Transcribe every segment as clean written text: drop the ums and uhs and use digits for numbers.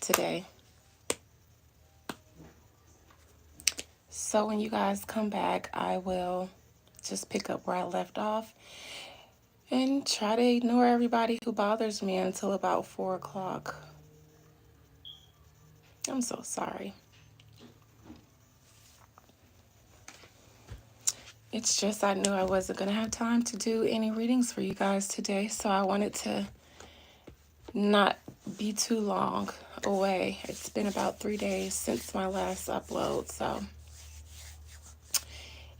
today. So when you guys come back, I will just pick up where I left off and try to ignore everybody who bothers me until about 4 o'clock. I'm so sorry. It's just I knew I wasn't going to have time to do any readings for you guys today, so I wanted to not be too long away. It's been about 3 days since my last upload, so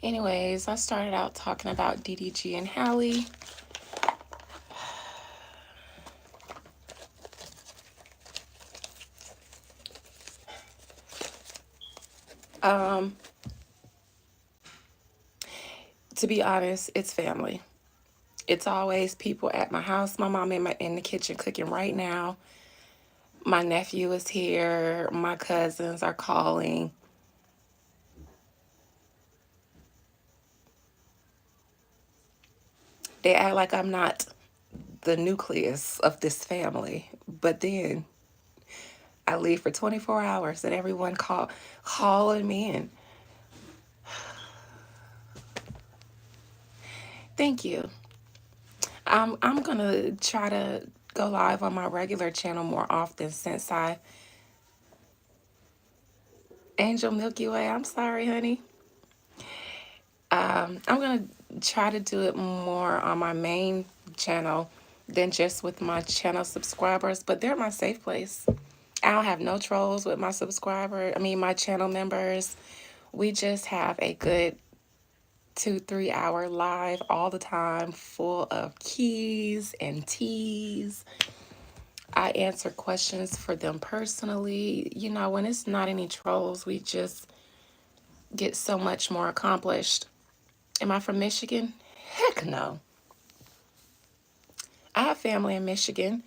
anyways, I started out talking about DDG and HIE. To be honest, it's family. It's always people at my house. My mom in the kitchen cooking right now. My nephew is here. My cousins are calling. They act like I'm not the nucleus of this family. But then I leave for 24 hours and everyone calling me in. Thank you. I'm gonna try to go live on my regular channel more often since Angel Milky Way, I'm sorry, honey. I'm gonna try to do it more on my main channel than just with my channel subscribers, but they're my safe place. I don't have no trolls with my channel members. We just have a good 2-3 hour live all the time, full of keys and teas. I answer questions for them personally. You know, when it's not any trolls, we just get so much more accomplished. Am I from Michigan? Heck no. I have family in Michigan.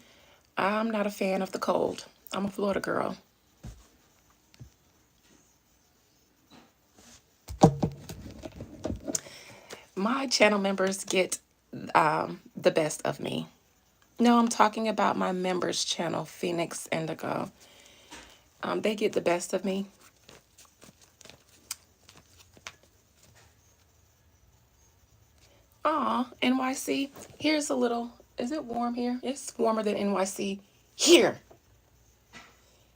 I'm not a fan of the cold. I'm a Florida girl. My channel members get the best of me. No, I'm talking about my members channel, Phoenix Indigo. They get the best of me. Aw, NYC, here's a little, is it warm here? It's warmer than NYC. Here,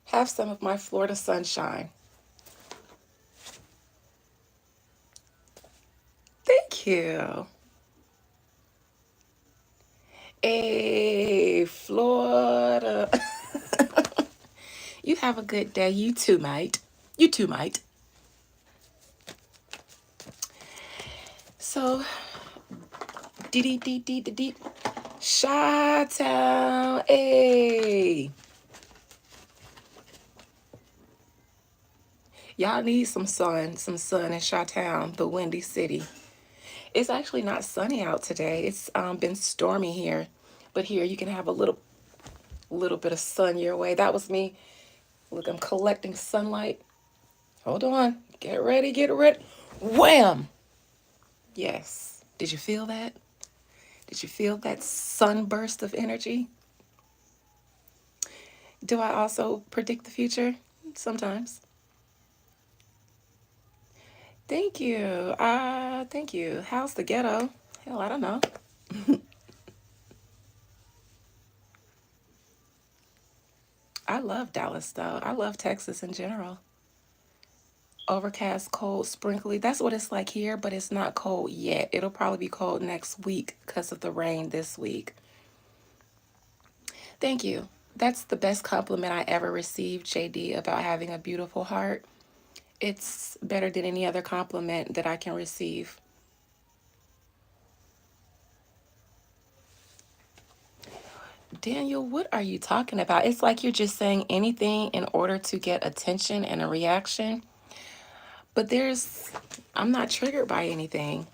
have some of my Florida sunshine. Thank you. Hey, Florida. You have a good day. You too, mate. You too, mate. So, dee Chi-town, hey. Y'all need some sun in Chi-town, the windy city. It's actually not sunny out today. It's been stormy here, but here you can have a little bit of sun your way. That was me. Look, I'm collecting sunlight. Hold on. Get ready, get ready. Wham! Yes. Did you feel that? Did you feel that sunburst of energy? Do I also predict the future? Sometimes. Thank you. Thank you. How's the ghetto? Hell, I don't know. I love Dallas, though. I love Texas in general. Overcast, cold, sprinkly. That's what it's like here, but it's not cold yet. It'll probably be cold next week because of the rain this week. Thank you. That's the best compliment I ever received, JD, about having a beautiful heart. It's better than any other compliment that I can receive. Daniel, what are you talking about? It's like you're just saying anything in order to get attention and a reaction. But I'm not triggered by anything.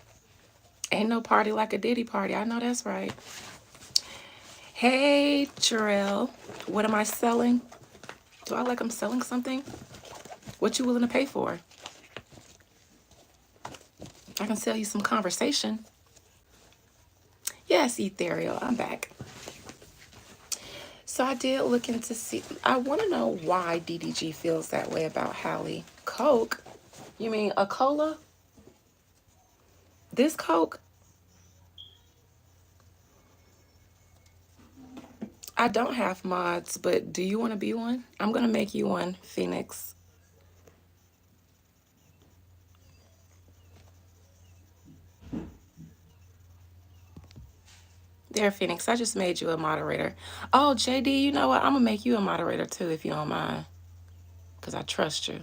Ain't no party like a Diddy party. I know that's right. Hey, Jarrell. What am I selling? Do I like I'm selling something? What you willing to pay for? I can sell you some conversation. Yes, Ethereal, I'm back. So I did look into see. I want to know why DDG feels that way about Hallie. Coke? You mean a cola? This Coke? I don't have mods, but do you want to be one? I'm going to make you one, Phoenix. There, Phoenix. I just made you a moderator. Oh, JD, you know what? I'm going to make you a moderator too, if you don't mind. Because I trust you.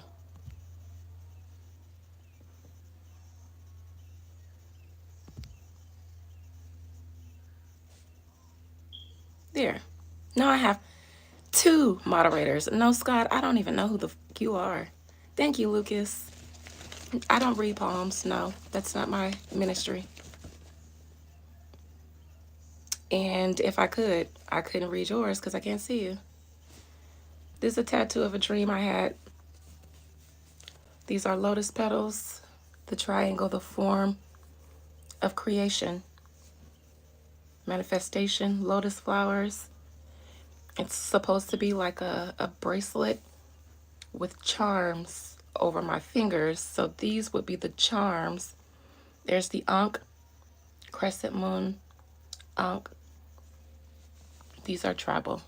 There. Now I have 2 moderators. No, Scott, I don't even know who the you are. Thank you, Lucas. I don't read poems. No, that's not my ministry. And if I could, I couldn't read yours because I can't see you. This is a tattoo of a dream I had. These are lotus petals, the triangle, the form of creation, manifestation, lotus flowers. It's supposed to be like a bracelet with charms over my fingers. So these would be the charms. There's the Ankh, crescent moon, Ankh. These are tribal.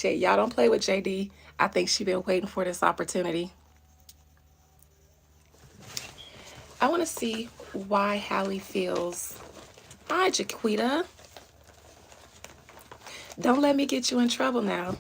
Y'all don't play with JD. I think she been waiting for this opportunity. I want to see why Hallie feels. Hi, Jaquita. Don't let me get you in trouble now.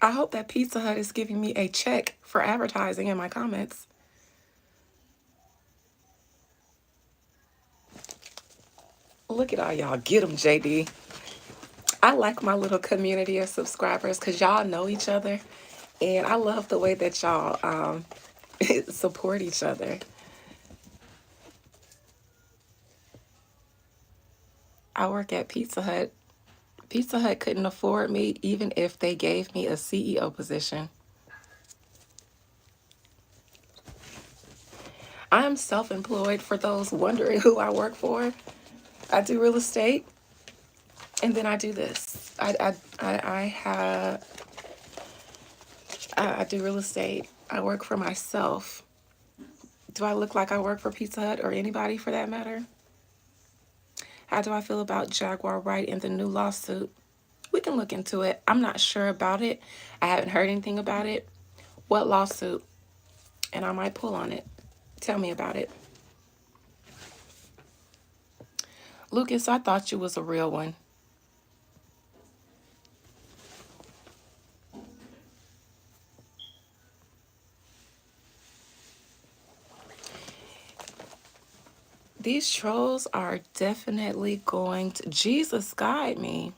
I hope that Pizza Hut is giving me a check for advertising in my comments. Look at all y'all. Get them, JD. I like my little community of subscribers because y'all know each other. And I love the way that y'all support each other. I work at Pizza Hut. Pizza Hut couldn't afford me even if they gave me a CEO position. I am self-employed for those wondering who I work for. I do real estate and then I do this. I do real estate. I work for myself. Do I look like I work for Pizza Hut or anybody for that matter? How do I feel about Jaguar Wright in the new lawsuit? We can look into it. I'm not sure about it. I haven't heard anything about it. What lawsuit? And I might pull on it. Tell me about it. Lucas, I thought you was a real one. These trolls are definitely going to... Jesus, guide me.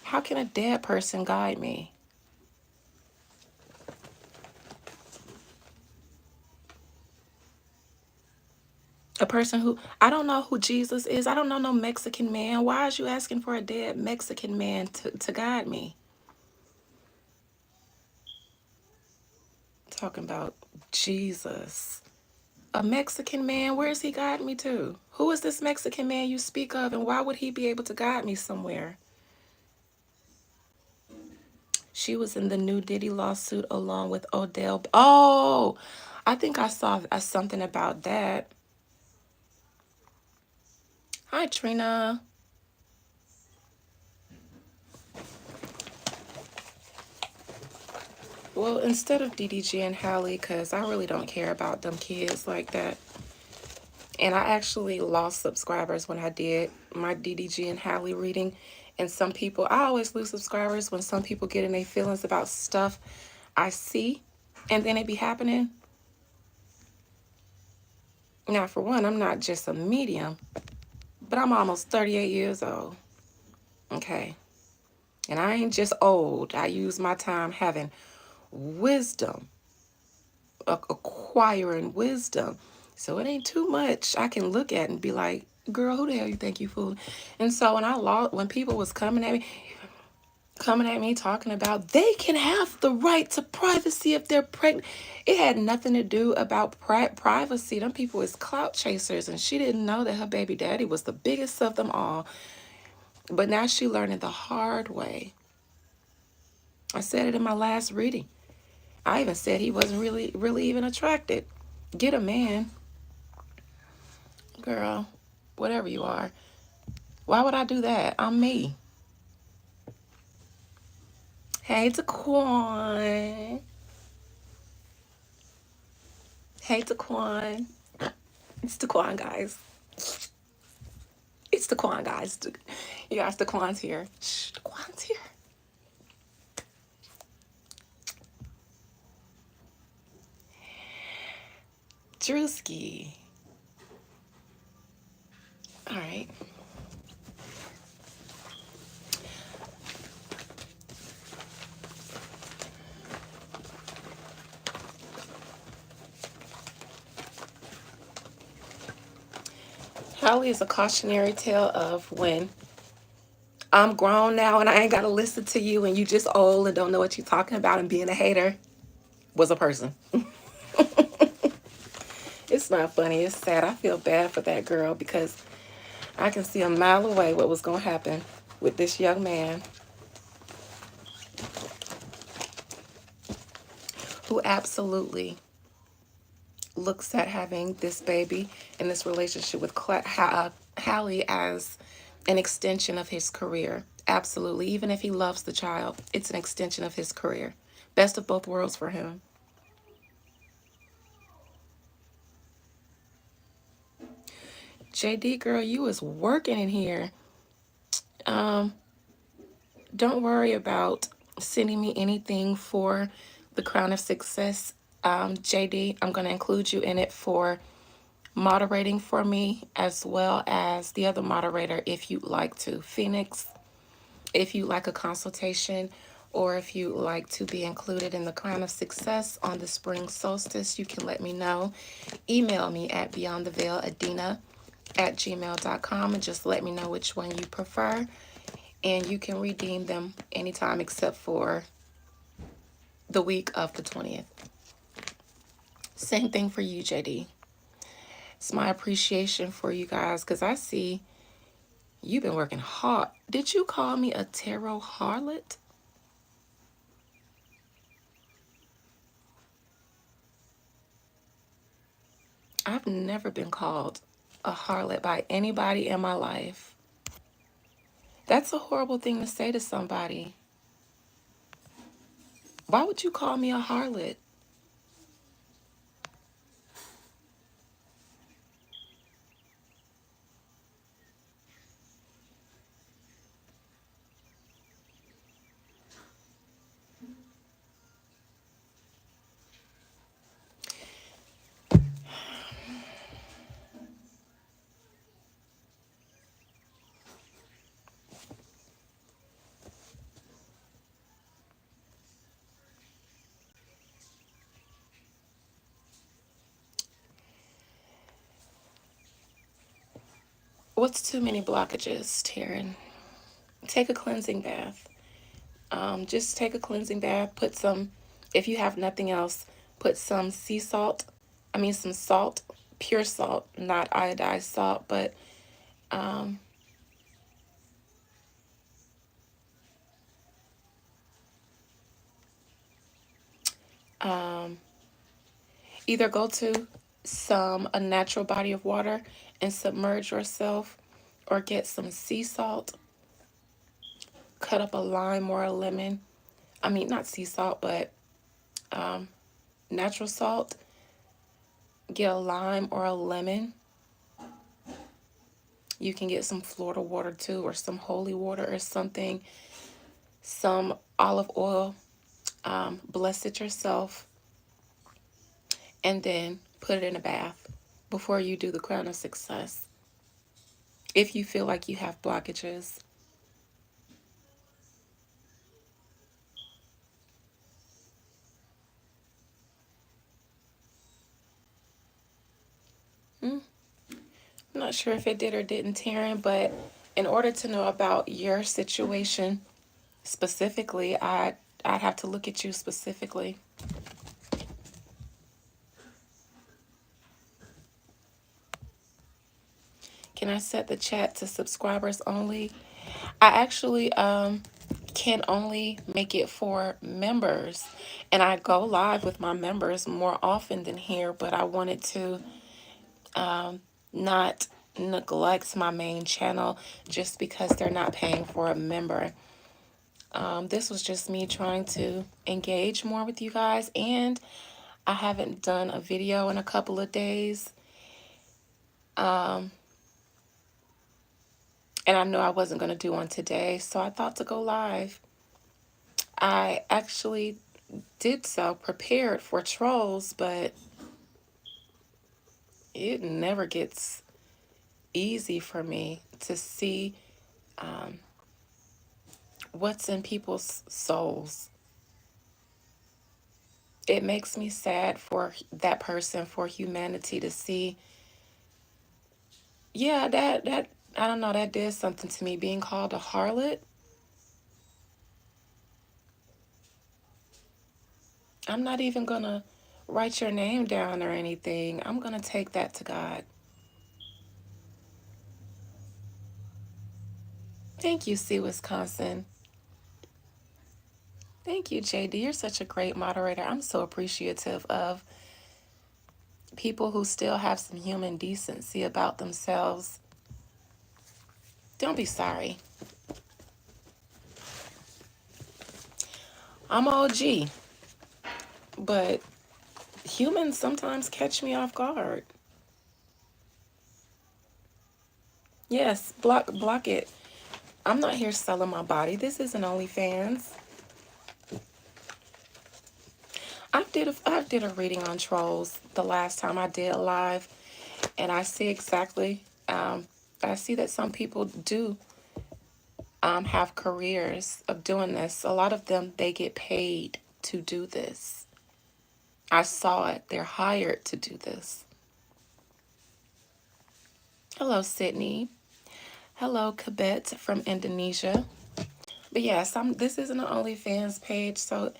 How can a dead person guide me? A person who... I don't know who Jesus is. I don't know no Mexican man. Why is you asking for a dead Mexican man to guide me? Talking about Jesus. A Mexican man? Where is he guiding me to? Who is this Mexican man you speak of, and why would he be able to guide me somewhere? She was in the new Diddy lawsuit along with Odell. Oh, I think I saw something about that. Hi, Trina. Well, instead of DDG and HIE, because I really don't care about them kids like that. And I actually lost subscribers when I did my DDG and HIE reading. And some people, I always lose subscribers when some people get in their feelings about stuff I see. And then it be happening. Now, for one, I'm not just a medium, but I'm almost 38 years old. Okay. And I ain't just old. I use my time having wisdom acquiring wisdom. So it ain't too much I can look at and be like, girl, who the hell you think you fooling? And so when people was coming at me talking about they can have the right to privacy if they're pregnant. It had nothing to do about privacy. Them people is clout chasers, and she didn't know that her baby daddy was the biggest of them all. But now she learning the hard way. I said it in my last reading. I even said he wasn't really even attracted. Get a man, girl, whatever you are. Why would I do that? I'm me. Hey, Daquan. Hey, Daquan. It's Daquan, guys. It's Daquan, guys. You guys, Daquan's here. Shh, Daquan's here. Drewski. All right. Holly is a cautionary tale of when I'm grown now and I ain't got to listen to you and you just old and don't know what you're talking about and being a hater was a person. It's not funny. It's sad. I feel bad for that girl because I can see a mile away what was going to happen with this young man who absolutely looks at having this baby and this relationship with Hallie as an extension of his career. Absolutely. Even if he loves the child, it's an extension of his career. Best of both worlds for him. JD, girl, you was working in here. Don't worry about sending me anything for the Crown of Success. JD, I'm going to include you in it for moderating for me as well as the other moderator if you'd like to. Phoenix, if you like a consultation or if you like to be included in the Crown of Success on the spring solstice, you can let me know. Email me at beyondtheveiladina@gmail.com and just let me know which one you prefer. And you can redeem them anytime except for the week of the 20th. Same thing for you, JD. It's my appreciation for you guys because I see you've been working hard. Did you call me a tarot harlot? I've never been called a harlot by anybody in my life. That's a horrible thing to say to somebody. Why would you call me a harlot? What's too many blockages, Taryn? Take a cleansing bath. Just take a cleansing bath. Put some, if you have nothing else, put some sea salt. I mean, some salt, pure salt, not iodized salt, but um, um, either go to a natural body of water and submerge yourself, or get some sea salt, cut up a lime or a lemon. I mean, not sea salt, but um, natural salt. Get a lime or a lemon. You can get some Florida water too, or some holy water or something. Some olive oil. Bless it yourself. And then put it in a bath before you do the Crown of Success. If you feel like you have blockages. not sure if it did or didn't, Taryn, but in order to know about your situation specifically, I'd have to look at you specifically. Can I set the chat to subscribers only? I actually can only make it for members, and I go live with my members more often than here, but I wanted to not neglect my main channel just because they're not paying for a member. This was just me trying to engage more with you guys, and I haven't done a video in a couple of days. And I knew I wasn't going to do one today, so I thought to go live. I actually did so, prepared for trolls, but it never gets easy for me to see what's in people's souls. It makes me sad for that person, for humanity to see. Yeah, that I don't know, that did something to me, being called a harlot. I'm not even gonna write your name down or anything. I'm gonna take that to God. Thank you, C. Wisconsin. Thank you, JD. You're such a great moderator. I'm so appreciative of people who still have some human decency about themselves. Don't be sorry. I'm OG, but humans sometimes catch me off guard. Yes, block it. I'm not here selling my body. This isn't OnlyFans. I did a reading on trolls the last time I did live, and I see exactly. I see that some people do have careers of doing this. A lot of them, they get paid to do this. I saw it. They're hired to do this. Hello, Sydney. Hello, Kabet from Indonesia. But yes, this isn't an OnlyFans page, so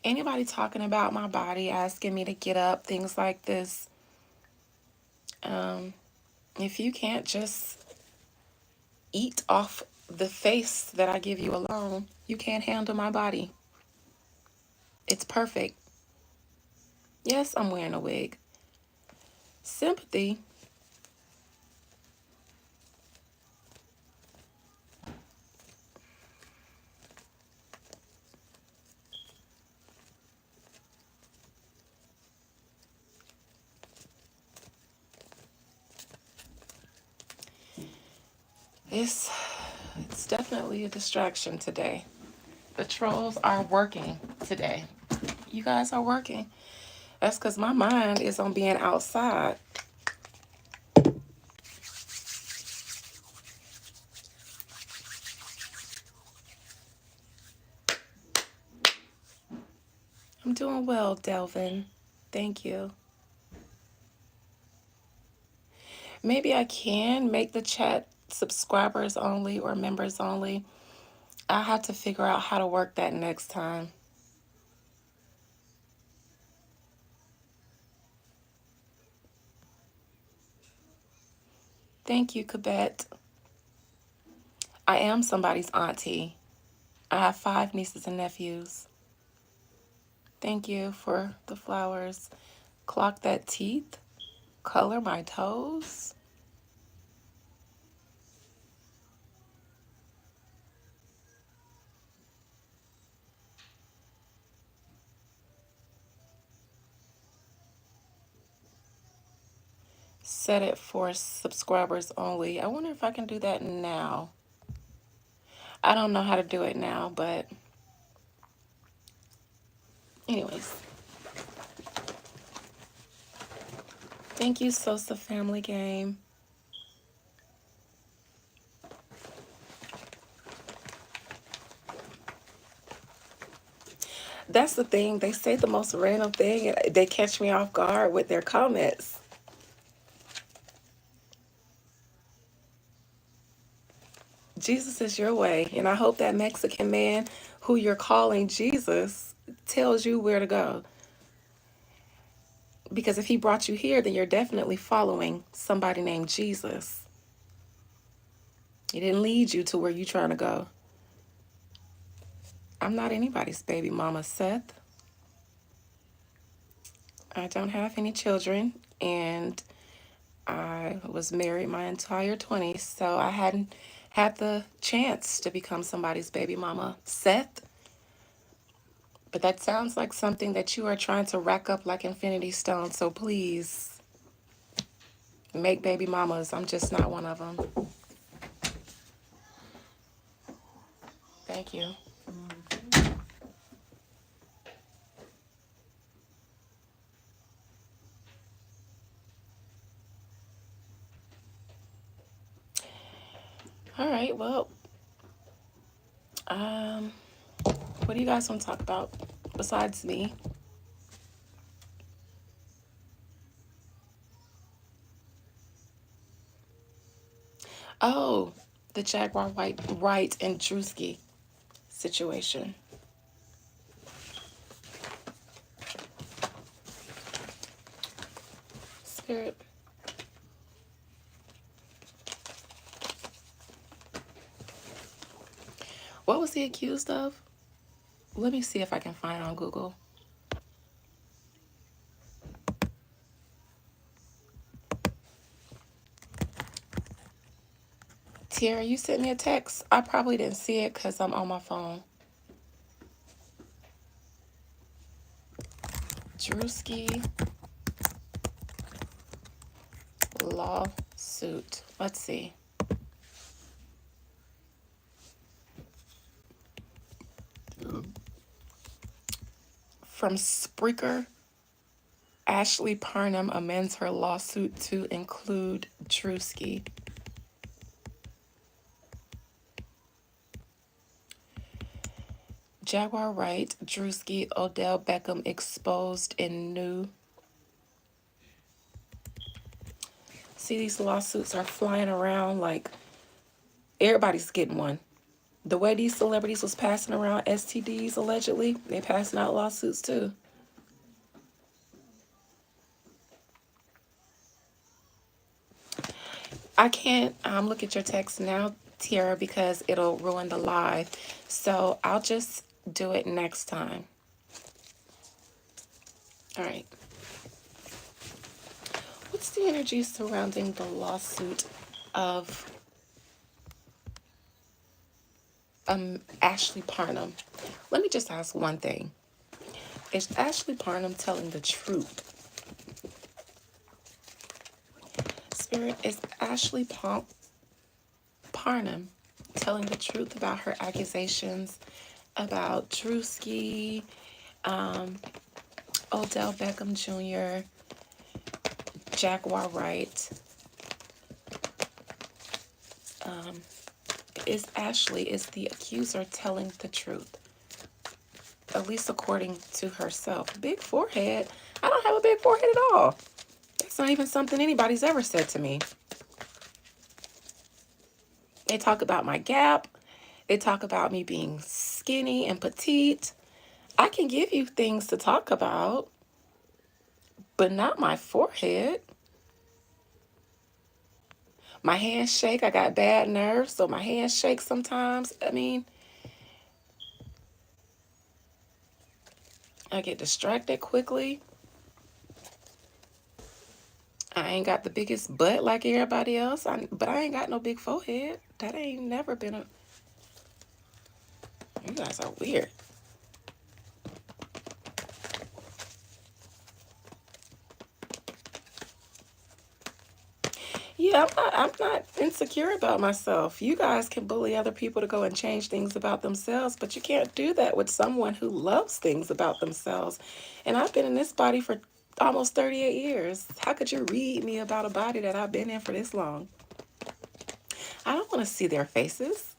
anybody talking about my body, asking me to get up, things like this, if you can't just eat off the face that I give you alone, you can't handle my body. It's perfect. Yes, I'm wearing a wig. Sympathy. It's definitely a distraction today. The trolls are working today. You guys are working. That's because my mind is on being outside. I'm doing well, Delvin. Thank you. Maybe I can make the chat subscribers only or members only. I have to figure out how to work that next time. Thank you, Kabet. I am somebody's auntie. I have 5 nieces and nephews. Thank you for the flowers. Clock that teeth. Color my toes. Set it for subscribers only. I wonder if I can do that now. I don't know how to do it now, but anyways. Thank you, Sosa Family Game. That's the thing. They say the most random thing and they catch me off guard with their comments. Jesus is your way. And I hope that Mexican man who you're calling Jesus tells you where to go. Because if he brought you here, then you're definitely following somebody named Jesus. He didn't lead you to where you're trying to go. I'm not anybody's baby mama, Seth. I don't have any children, and I was married my entire 20s, so I hadn't had the chance to become somebody's baby mama, Seth. But that sounds like something that you are trying to rack up like infinity stones, so please make baby mamas. I'm just not one of them. Thank you. All right, well, um, what do you guys want to talk about besides me? Oh, the Jaguar White Wright and Drewski situation. Spirit. What was he accused of? Let me see if I can find it on Google. Tierra, you sent me a text. I probably didn't see it because I'm on my phone. Drewski lawsuit. Let's see. From Spreaker, Ashley Parnham amends her lawsuit to include Drewski. Jaguar Wright, Drewski, Odell Beckham exposed in new. See, these lawsuits are flying around like everybody's getting one. The way these celebrities was passing around STDs allegedly, they passing out lawsuits too. I can't look at your text now, Tiara, because it'll ruin the live. So I'll just do it next time. All right. What's the energy surrounding the lawsuit of Ashley Parnham? Let me just ask one thing. Is Ashley Parnham telling the truth? Spirit, is Ashley Parnham telling the truth about her accusations about Drewski, Odell Beckham Jr., Jaguar Wright? Is the accuser telling the truth? At least according to herself. Big forehead. I don't have a big forehead at all. It's not even something anybody's ever said to me. They talk about my gap. They talk about me being skinny and petite. I can give you things to talk about, but not my forehead. My hands shake. I got bad nerves, so my hands shake sometimes. I mean, I get distracted quickly. I ain't got the biggest butt like everybody else, but I ain't got no big forehead. That ain't never been a... You guys are weird. Yeah, I'm not insecure about myself. You guys can bully other people to go and change things about themselves, but you can't do that with someone who loves things about themselves. And I've been in this body for almost 38 years. How could you read me about a body that I've been in for this long? I don't want to see their faces.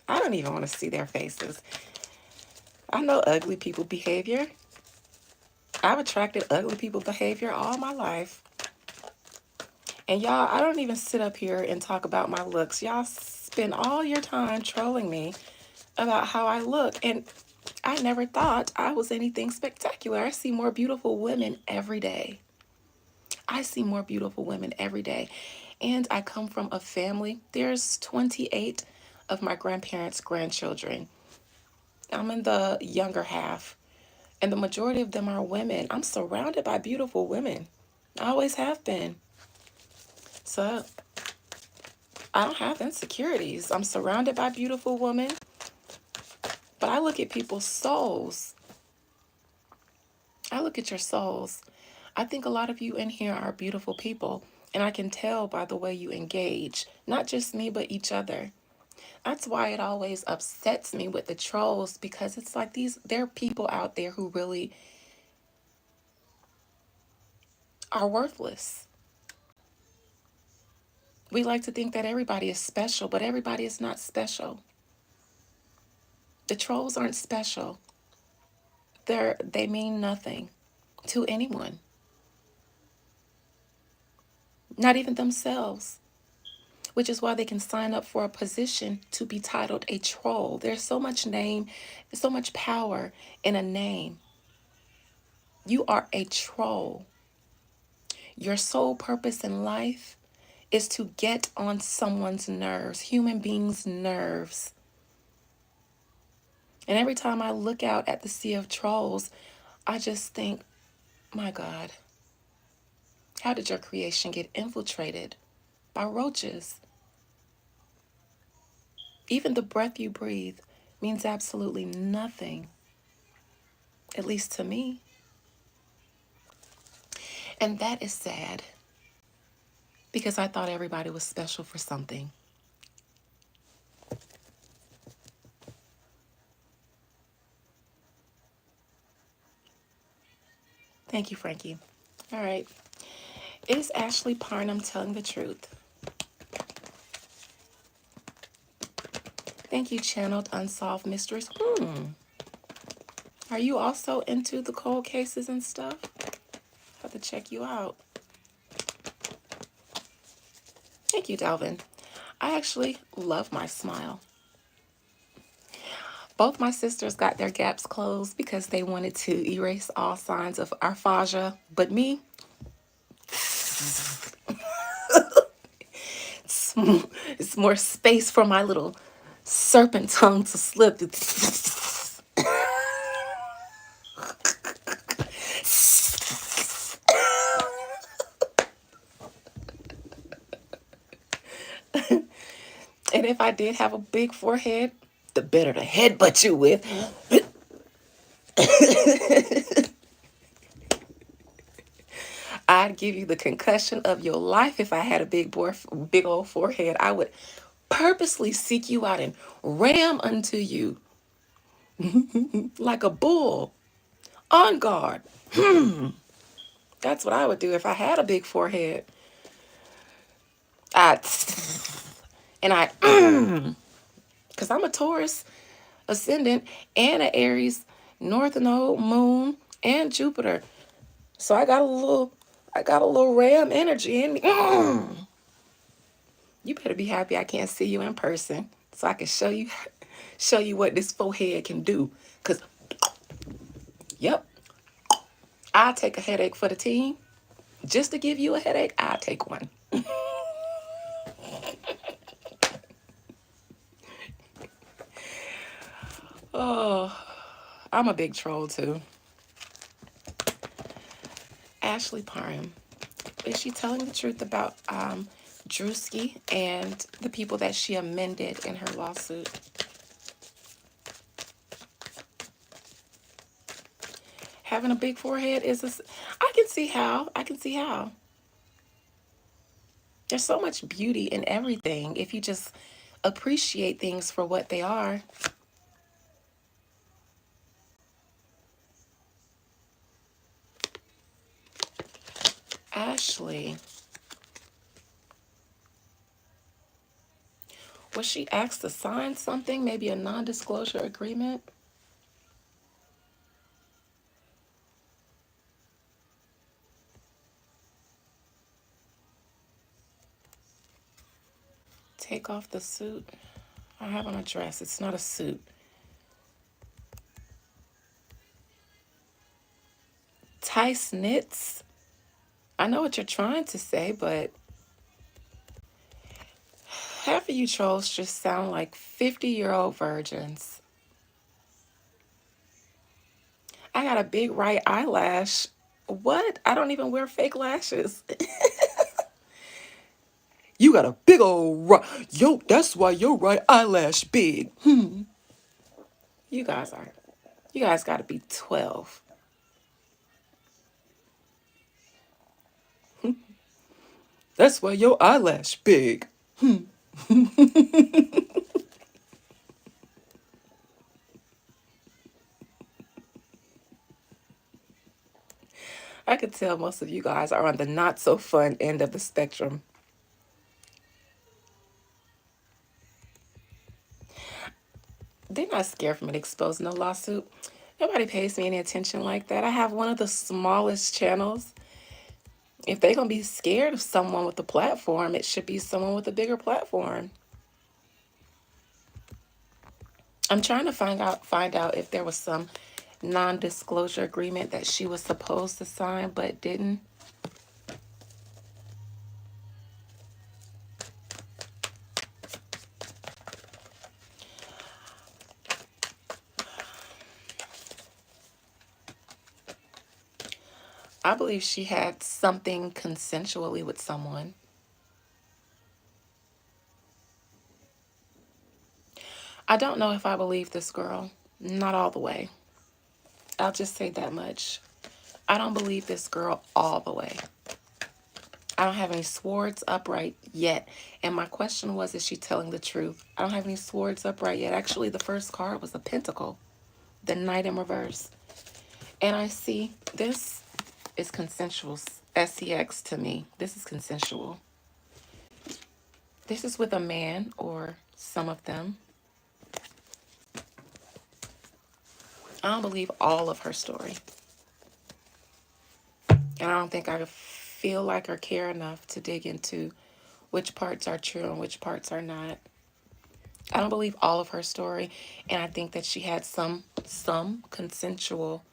I don't even want to see their faces. I know ugly people behavior. I've attracted ugly people behavior all my life. And y'all, I don't even sit up here and talk about my looks. Y'all spend all your time trolling me about how I look. And I never thought I was anything spectacular. I see more beautiful women every day. I see more beautiful women every day. And I come from a family. There's 28 of my grandparents' grandchildren. I'm in the younger half, and the majority of them are women. I'm surrounded by beautiful women. I always have been. So I don't have insecurities. I'm surrounded by beautiful women, but I look at people's souls. I look at your souls. I think a lot of you in here are beautiful people, and I can tell by the way you engage, not just me, but each other. That's why it always upsets me with the trolls, because it's like there are people out there who really are worthless. We like to think that everybody is special, but everybody is not special. The trolls aren't special. They mean nothing to anyone, not even themselves, which is why they can sign up for a position to be titled a troll. There's so much name, so much power in a name. You are a troll. Your sole purpose in life is to get on someone's nerves, human beings' nerves. And every time I look out at the sea of trolls, I just think, my God, how did your creation get infiltrated by roaches? Even the breath you breathe means absolutely nothing, at least to me. And that is sad, because I thought everybody was special for something. Thank you, Frankie. All right. Is Ashley Parnham telling the truth? Thank you, Channeled Unsolved Mysteries. Are you also into the cold cases and stuff? Have to check you out. Thank you, Dalvin. I actually love my smile. Both my sisters got their gaps closed because they wanted to erase all signs of aphasia, but me, it's more space for my little serpent tongue to slip. And if I did have a big forehead, the better to headbutt you with. I'd give you the concussion of your life if I had a big old forehead. I would purposely seek you out and ram unto you like a bull on guard. That's what I would do if I had a big forehead. I because I'm a Taurus ascendant and an Aries North Node, Moon, and Jupiter. So I got a little ram energy in me. You better be happy I can't see you in person, so I can show you what this forehead can do. Cause, yep, I'll take a headache for the team. Just to give you a headache, I'll take one. Oh, I'm a big troll too. Ashley Parham, is she telling the truth about Drewski and the people that she amended in her lawsuit? Having a big forehead I can see how. I can see how. There's so much beauty in everything if you just appreciate things for what they are. Ashley, was she asked to sign something? Maybe a non-disclosure agreement? take off the suit? I have on a dress. It's not a suit. Tice knits. I know what you're trying to say, but half of you trolls just sound like 50-year-old virgins. I got a big right eyelash. What? I don't even wear fake lashes. You got a big old right. Yo, that's why your right eyelash big. You guys are. You guys got to be 12. That's why your eyelash big. I could tell most of you guys are on the not so fun end of the spectrum. They're not scared from an exposed no lawsuit. Nobody pays me any attention like that. I have one of the smallest channels. If they're going to be scared of someone with a platform, it should be someone with a bigger platform. I'm trying to find out if there was some non-disclosure agreement that she was supposed to sign but didn't. I believe she had something consensually with someone. I don't know if I believe this girl. Not all the way. I'll just say that much. I don't believe this girl all the way. I don't have any swords upright yet. And my question was, is she telling the truth? I don't have any swords upright yet. Actually, the first card was a pentacle. The knight in reverse. And I see this is consensual. SEX to me. This is consensual. This is with a man or some of them. I don't believe all of her story. And I don't think I feel like or care enough to dig into which parts are true and which parts are not. I don't believe all of her story. And I think that she had some consensual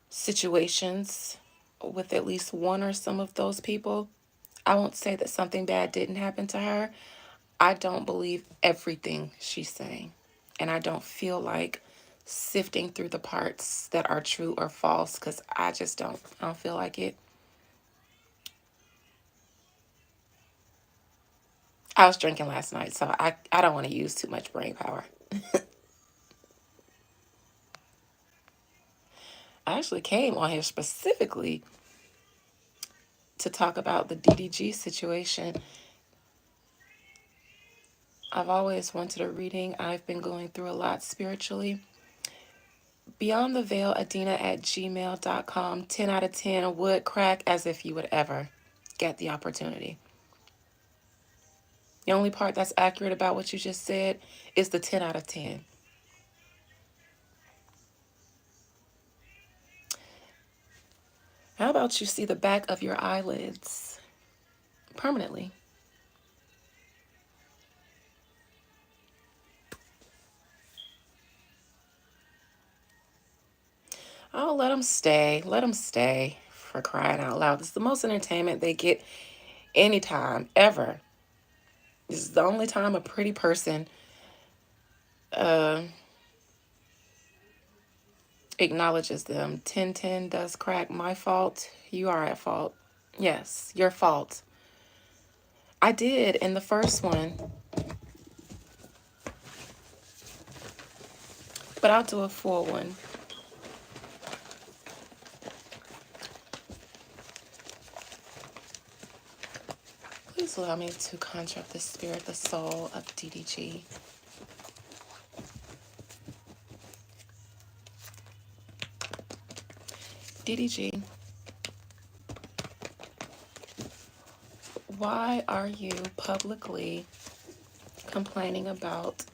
situations with at least one or some of those people. I won't say that something bad didn't happen to her. I don't believe everything she's saying. And I don't feel like sifting through the parts that are true or false because I just don't. I don't feel like it. I was drinking last night, so I don't want to use too much brain power. I actually came on here specifically to talk about the DDG situation. I've always wanted a reading. I've been going through a lot spiritually. Beyond the Veil, Adina@gmail.com. 10 out of 10 would crack as if you would ever get the opportunity. The only part that's accurate about what you just said is the 10 out of 10. How about you see the back of your eyelids permanently? Oh, let them stay. Let them stay, for crying out loud. This is the most entertainment they get anytime, ever. This is the only time a pretty person acknowledges them. 1010 does crack. My fault. You are at fault. Yes, your fault. I did in the first one. But I'll do a full one. Please allow me to conjure up the spirit, the soul of DDG. DDG, why are you publicly complaining about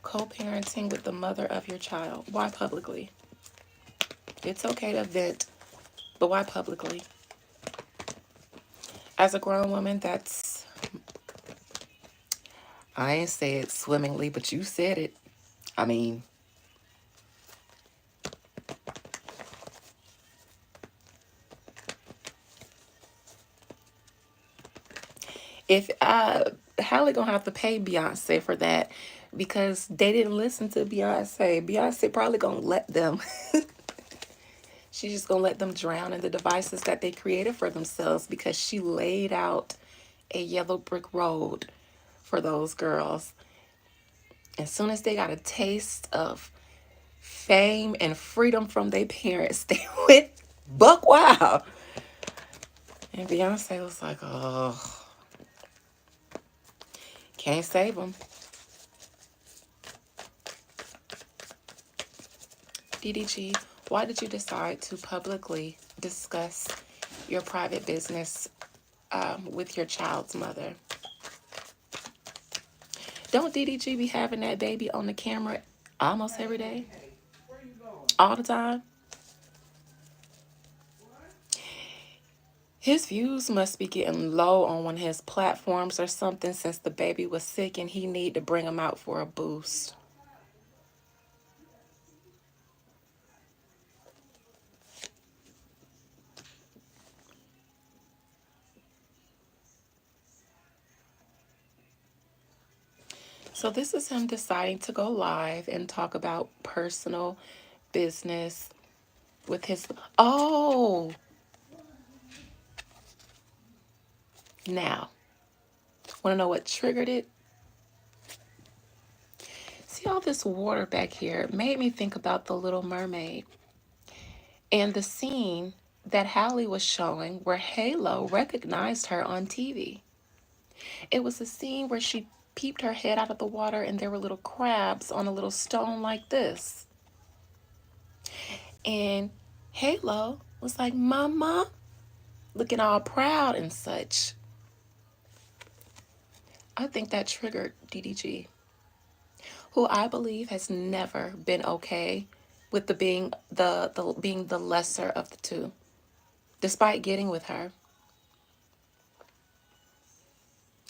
co-parenting with the mother of your child? Why publicly? It's okay to vent, but why publicly? As a grown woman, that's I ain't say it swimmingly, but you said it. I mean, if Halle gonna have to pay Beyonce for that because they didn't listen to Beyonce. Beyonce probably gonna let them. She's just gonna let them drown in the devices that they created for themselves because she laid out a yellow brick road for those girls. As soon as they got a taste of fame and freedom from their parents, they went buck wild. And Beyonce was like, oh, can't save them. DDG, why did you decide to publicly discuss your private business with your child's mother? Don't DDG be having that baby on the camera almost every day? All the time? His views must be getting low on one of his platforms or something since the baby was sick and he need to bring him out for a boost. So this is him deciding to go live and talk about personal business with his... Oh! Now, want to know what triggered it? See all this water back here? It made me think about The Little Mermaid and the scene that Halle was showing where Halo recognized her on TV. It was a scene where she peeped her head out of the water and there were little crabs on a little stone like this. And Halo was like, Mama, looking all proud and such. I think that triggered DDG, who I believe has never been okay with being the lesser of the two, despite getting with her.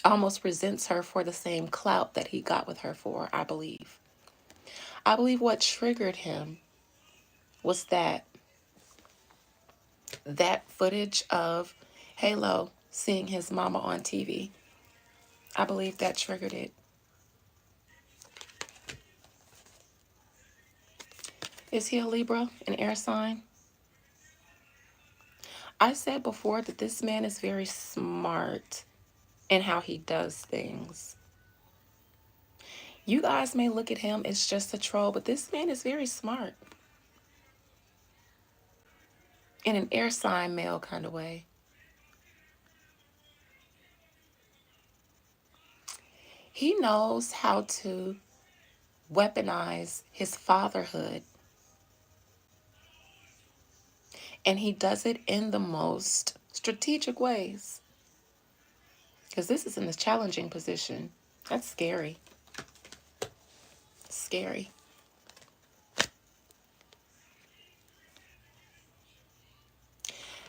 Almost resents her for the same clout that he got with her for, I believe. I believe what triggered him was that footage of Halo seeing his mama on TV. I believe that triggered it. Is he a Libra, an air sign? I said before that this man is very smart in how he does things. You guys may look at him as just a troll, but this man is very smart in an air sign male kind of way. He knows how to weaponize his fatherhood, and he does it in the most strategic ways. Because this is in a challenging position. That's scary. Scary.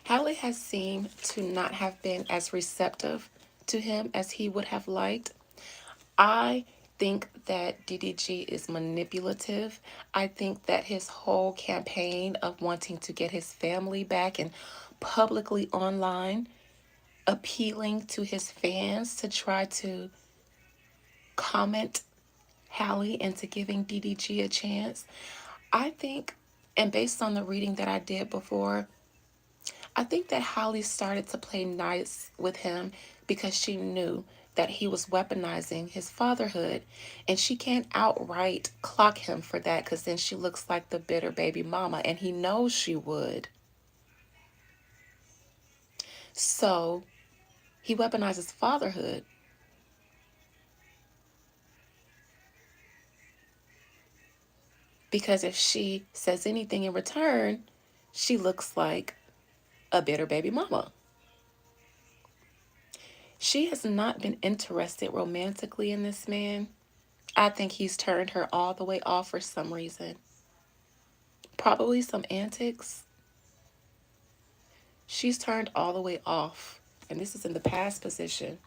Halle has seemed to not have been as receptive to him as he would have liked. I think that DDG is manipulative. I think that his whole campaign of wanting to get his family back and publicly online appealing to his fans to try to comment Halle into giving DDG a chance. I think, and based on the reading that I did before, I think that Halle started to play nice with him because she knew that he was weaponizing his fatherhood, and she can't outright clock him for that because then she looks like the bitter baby mama, and he knows she would. So he weaponizes fatherhood. Because if she says anything in return, she looks like a bitter baby mama. She has not been interested romantically in this man. I think he's turned her all the way off for some reason. Probably some antics. She's turned all the way off And this is in the past position.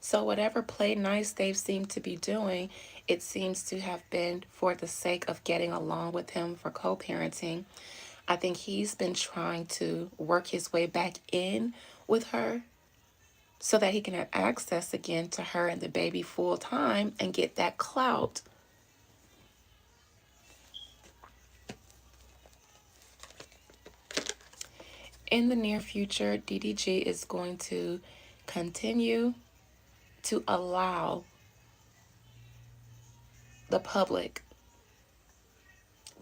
So whatever play nice they've seemed to be doing, it seems to have been for the sake of getting along with him for co-parenting. I think he's been trying to work his way back in with her so that he can have access again to her and the baby full time and get that clout. In the near future, DDG is going to continue to allow the public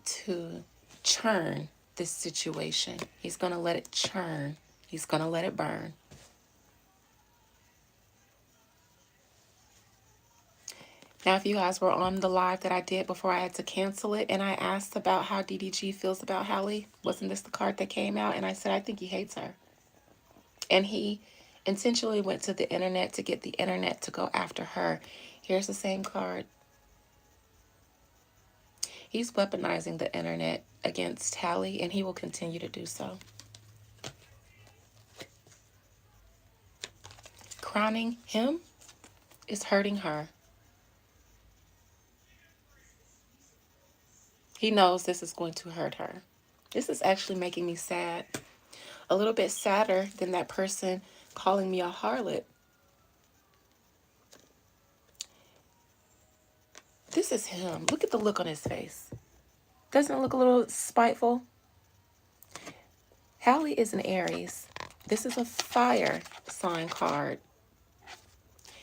to churn this situation. He's going to let it churn. He's going to let it burn. Now, if you guys were on the live that I did before I had to cancel it, and I asked about how DDG feels about Hallie, wasn't this the card that came out? And I said, I think he hates her. And he intentionally went to the internet to get the internet to go after her. Here's the same card. He's weaponizing the internet against Hallie, and he will continue to do so. Crowning him is hurting her. He knows this is going to hurt her. This is actually making me sad. A little bit sadder than that person calling me a harlot. This is him. Look at the look on his face. Doesn't it look a little spiteful? Hallie is an Aries. This is a fire sign card.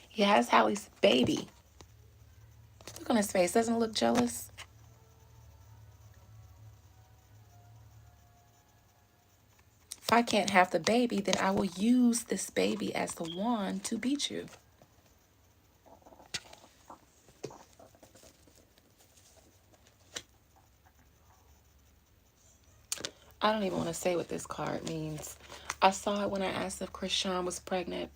He has Hallie's baby. Look on his face. Doesn't it look jealous? If I can't have the baby, then I will use this baby as the wand to beat you. I don't even want to say what this card means. I saw it when I asked if Krishan was pregnant.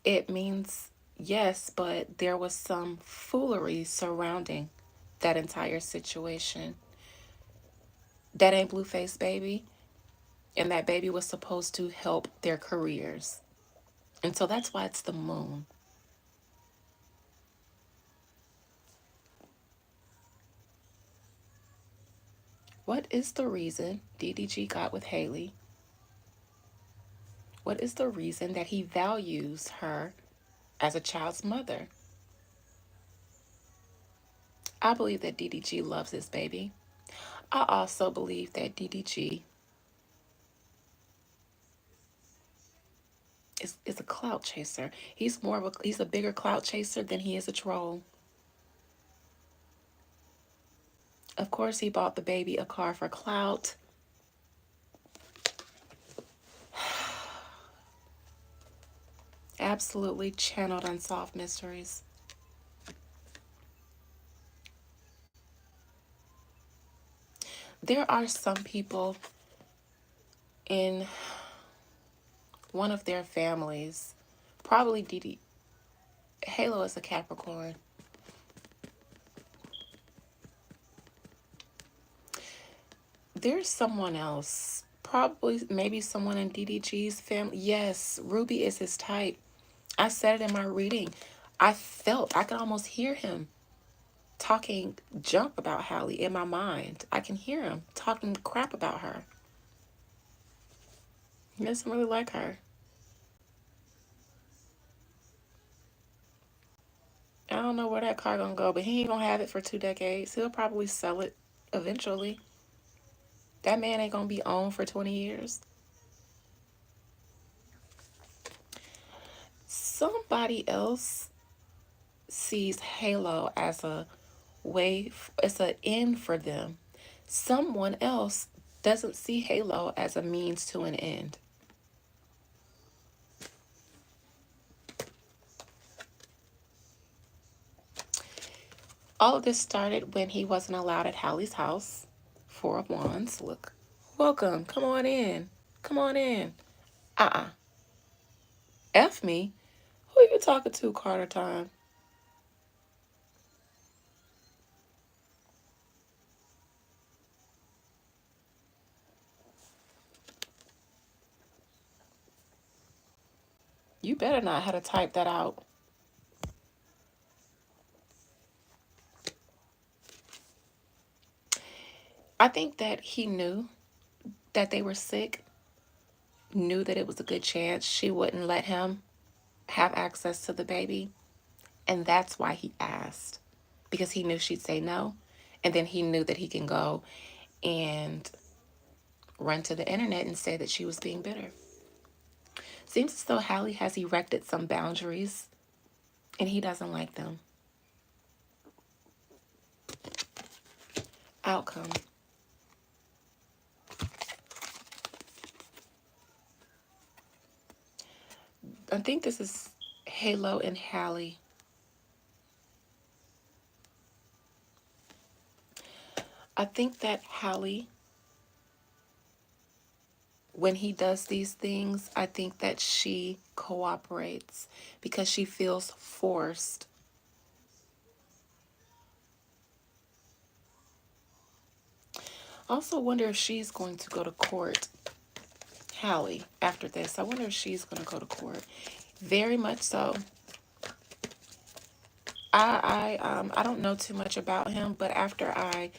It means yes, but there was some foolery surrounding that entire situation. That ain't Blueface baby. And that baby was supposed to help their careers. And so that's why it's the moon. What is the reason DDG got with Haley? What is the reason that he values her as a child's mother? I believe that DDG loves his baby. I also believe that DDG is a clout chaser. He's a bigger clout chaser than he is a troll. Of course, he bought the baby a car for clout. Absolutely channeled Unsolved Mysteries. There are some people in one of their families, probably Halo is a Capricorn. There's someone else, probably maybe someone in DDG's family. Yes, Ruby is his type. I said it in my reading. I could almost hear him talking junk about Hallie in my mind. I can hear him talking crap about her. He doesn't really like her. I don't know where that car gonna go, but he ain't gonna have it for 2 decades. He'll probably sell it eventually. That man ain't gonna be owned for 20 years. Somebody else sees Halo as a way, it's an end for them. Someone else doesn't see Halo as a means to an end. All of this started when he wasn't allowed at Hallie's house. 4 of Wands. Look. Welcome. Come on in. Come on in. F me? Who are you talking to, Carter Time? You better not have to type that out. I think that he knew that they were sick, knew that it was a good chance she wouldn't let him have access to the baby. And that's why he asked, because he knew she'd say no. And then he knew that he can go and run to the internet and say that she was being bitter. Seems as though Hallie has erected some boundaries and he doesn't like them. Outcome. I think this is Halo and Hallie. I think that Hallie, when he does these things, I think that she cooperates because she feels forced. I also wonder if she's going to go to court, Hallie, after this. I wonder if she's going to go to court. Very much so. I don't know too much about him, but after I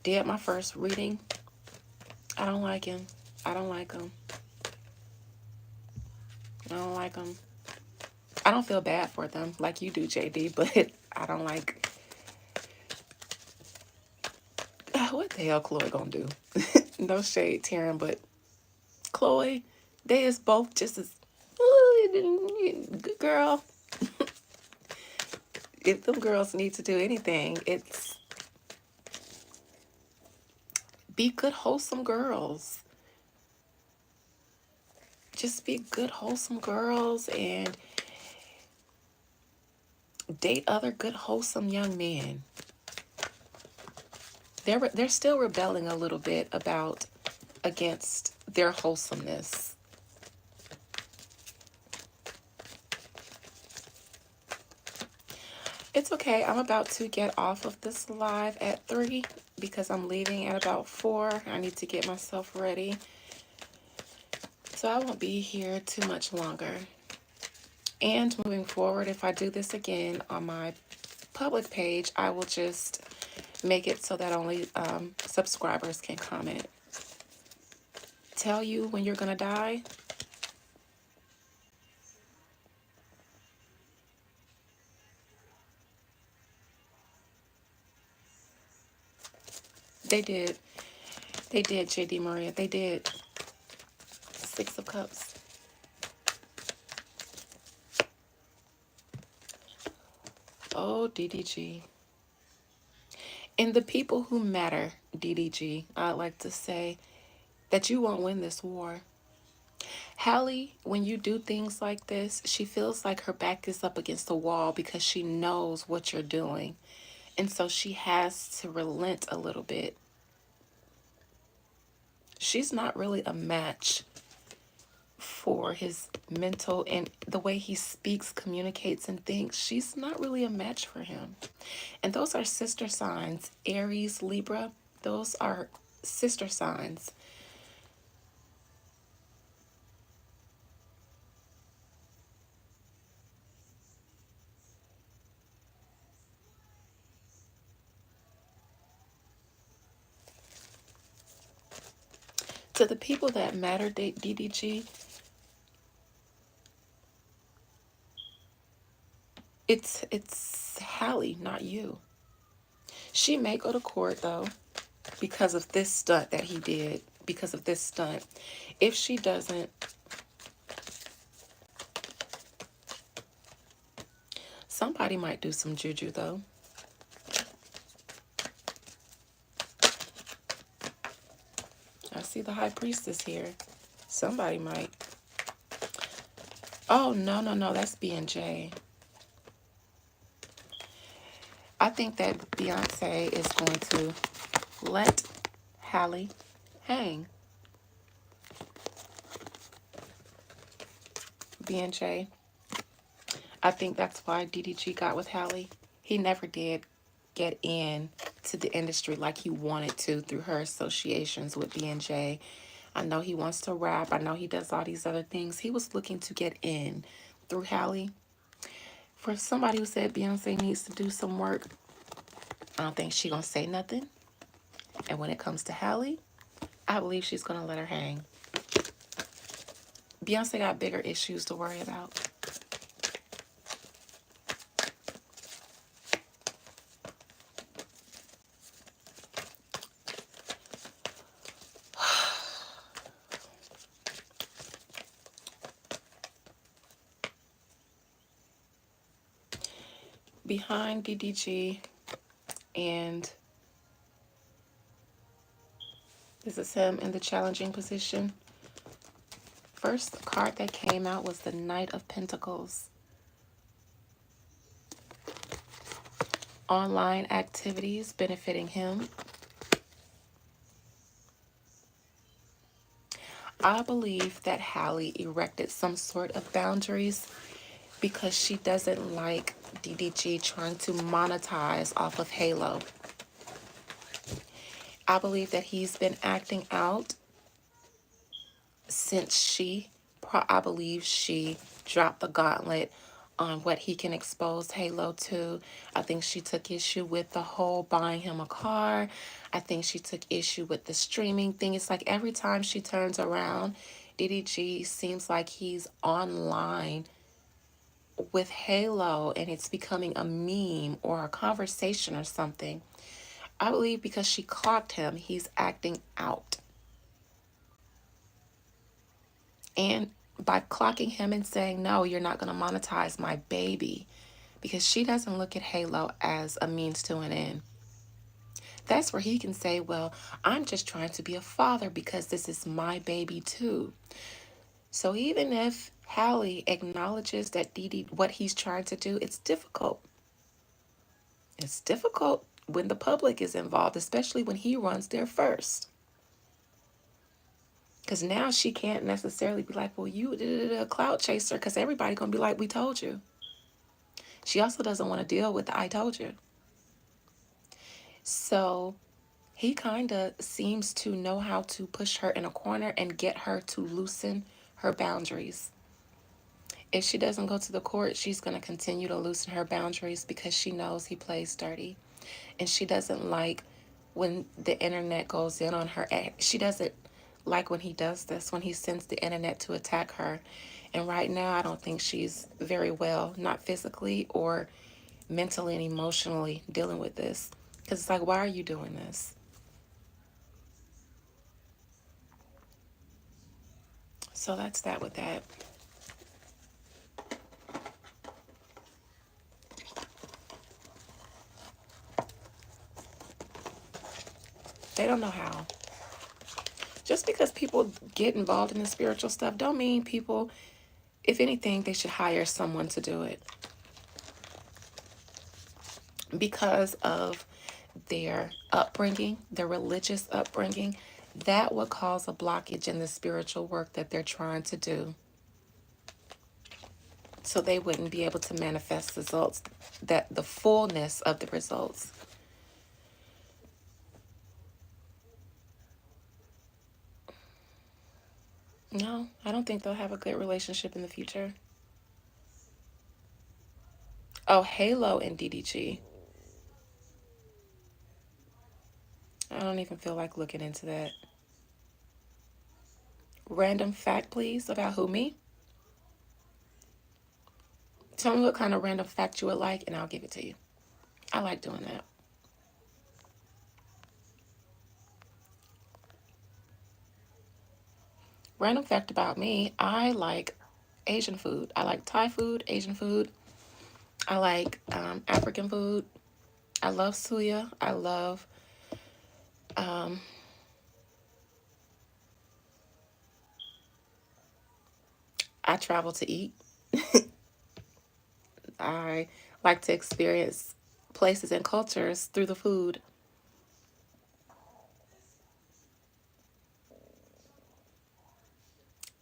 did my first reading, I don't like him. I don't like him. I don't like him. I don't feel bad for them like you do, JD, but I don't like. What the hell Chloe gonna do? No shade, Taryn, but Chloe, they is both just as good girl. If them girls need to do anything, it's be good, wholesome girls. Just be good, wholesome girls and date other good, wholesome young men. They're still rebelling a little bit against their wholesomeness. It's okay. I'm about to get off of this live at 3 because I'm leaving at about 4. I need to get myself ready. So I won't be here too much longer. And moving forward, if I do this again on my public page, I will just make it so that only subscribers can comment. Tell you when you're going to die. They did. They did, JD Maria. They did. 6 of Cups. Oh, DDG. And the people who matter, DDG, I'd like to say that you won't win this war. Hallie, when you do things like this, she feels like her back is up against the wall because she knows what you're doing. And so she has to relent a little bit. She's not really a match for his mental and the way he speaks, communicates, and thinks. She's not really a match for him. And those are sister signs. Aries, Libra, those are sister signs. To the people that matter, DDG, it's Hallie, not you. She may go to court, though, because of this stunt that he did, because of this stunt. If she doesn't, somebody might do some juju, though. I see the High Priestess here. Somebody might. Oh, no, no, no, that's B&J. I think that Beyonce is going to let Hallie hang. B&J. I think that's why DDG got with Hallie. He never did get in to the industry like he wanted to through her associations with B&J. I know he wants to rap. I know he does all these other things. He was looking to get in through Halle. For somebody who said Beyonce needs to do some work, I don't think she's going to say nothing. And when it comes to Halle, I believe she's going to let her hang. Beyonce got bigger issues to worry about. Behind DDG and this is him in the challenging position. First card that came out was the Knight of Pentacles. Online activities benefiting him. I believe that Halle erected some sort of boundaries because she doesn't like DDG trying to monetize off of Halo. I believe that he's been acting out since I believe she dropped the gauntlet on what he can expose Halo to. I think she took issue with the whole buying him a car. I think she took issue with the streaming thing. It's like every time she turns around, DDG seems like he's online with Halo and it's becoming a meme or a conversation or something. I believe because she clocked him, he's acting out. And by clocking him and saying, no, you're not going to monetize my baby, because she doesn't look at Halo as a means to an end. That's where he can say, well, I'm just trying to be a father because this is my baby too. So even if Halle acknowledges that what he's trying to do, it's difficult. It's difficult when the public is involved, especially when he runs there first. Because now she can't necessarily be like, well, you did a clout chaser, because everybody going to be like, we told you. She also doesn't want to deal with the I told you. So he kind of seems to know how to push her in a corner and get her to loosen her boundaries. If she doesn't go to the court, she's going to continue to loosen her boundaries because she knows he plays dirty. And she doesn't like when the internet goes in on her. She doesn't like when he does this, when he sends the internet to attack her. And right now, I don't think she's very well, not physically or mentally and emotionally dealing with this. Because it's like, why are you doing this? So that's that with that. They don't know how. Just because people get involved in the spiritual stuff don't mean people, if anything, they should hire someone to do it. Because of their upbringing, their religious upbringing, that would cause a blockage in the spiritual work that they're trying to do. So they wouldn't be able to manifest results, that the fullness of the results. No, I don't think they'll have a good relationship in the future. Oh, Halo and DDG. I don't even feel like looking into that. Random fact, please, about who, me? Tell me what kind of random fact you would like, and I'll give it to you. I like doing that. Random fact about me, I like Asian food. I like Thai food, Asian food. I like African food. I love suya. I love I travel to eat. I like to experience places and cultures through the food.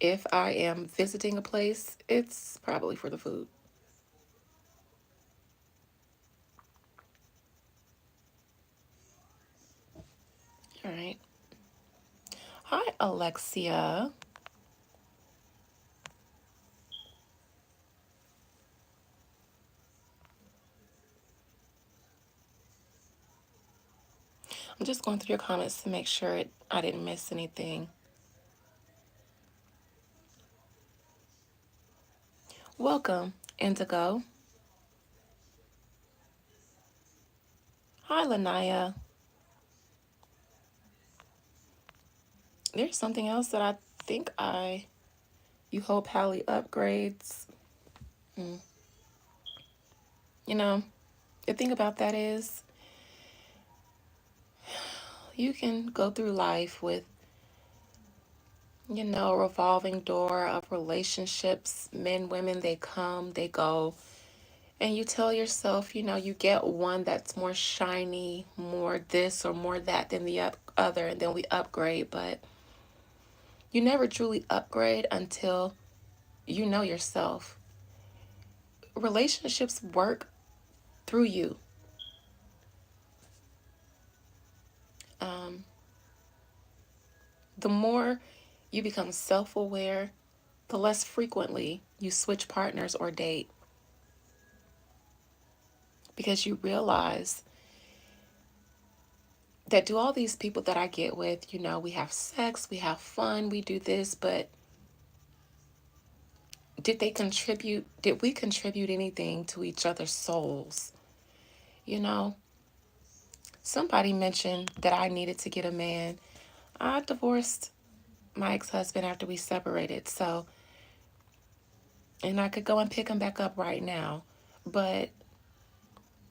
If I am visiting a place, it's probably for the food. All right. Hi. Alexia. I'm just going through your comments to make sure I didn't miss anything. Welcome, Indigo. Hi, Lanaya. There's something else that I think you hope Hallie upgrades. Mm. You know, the thing about that is you can go through life with, a revolving door of relationships. Men, women, they come, they go. And you tell yourself, you get one that's more shiny, more this or more that than the other, and then we upgrade. But you never truly upgrade until you know yourself. Relationships work through you. Um, the more you become self aware, the less frequently you switch partners or date, because you realize that do all these people that I get with, we have sex, we have fun, we do this, but did we contribute anything to each other's souls? You know, somebody mentioned that I needed to get a man. I divorced my ex-husband after we separated, so, and I could go and pick him back up right now. But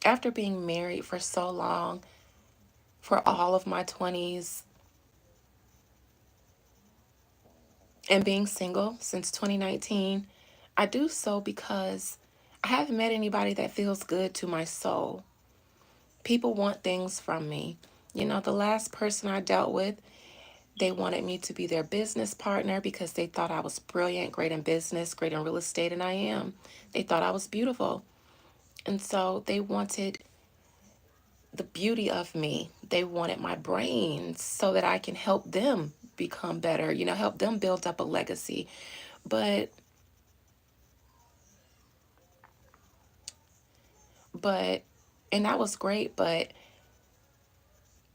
after being married for so long, for all of my 20s, and being single since 2019, I do so because I haven't met anybody that feels good to my soul. People want things from me. The last person I dealt with, they wanted me to be their business partner because they thought I was brilliant, great in business, great in real estate, and I am. They thought I was beautiful. And so they wanted the beauty of me. They wanted my brains so that I can help them become better, help them build up a legacy. But but and that was great, but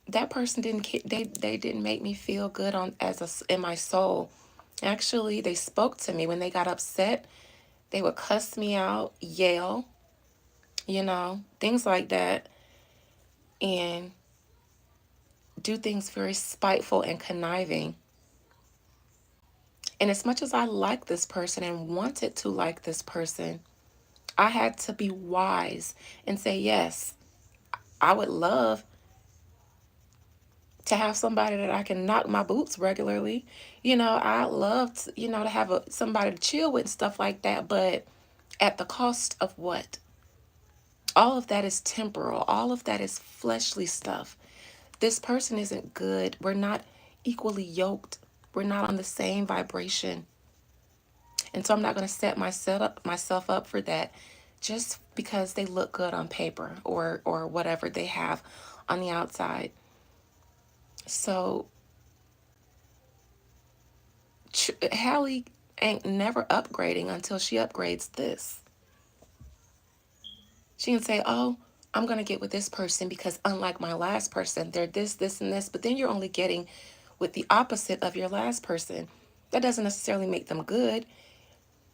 that person they didn't make me feel good on in my soul. Actually, they spoke to me when they got upset. They would cuss me out, yell, things like that, and do things very spiteful and conniving. And as much as I like this person and wanted to like this person, I had to be wise and say, yes, I would love to have somebody that I can knock my boots regularly. I love to, to have somebody to chill with and stuff like that. But at the cost of what? All of that is temporal. All of that is fleshly stuff. This person isn't good. We're not equally yoked. We're not on the same vibration. And so I'm not going to set myself up for that just because they look good on paper or whatever they have on the outside. So Hallie ain't never upgrading until she upgrades this. She can say, oh, I'm going to get with this person because unlike my last person, they're this, this, and this. But then you're only getting with the opposite of your last person. That doesn't necessarily make them good.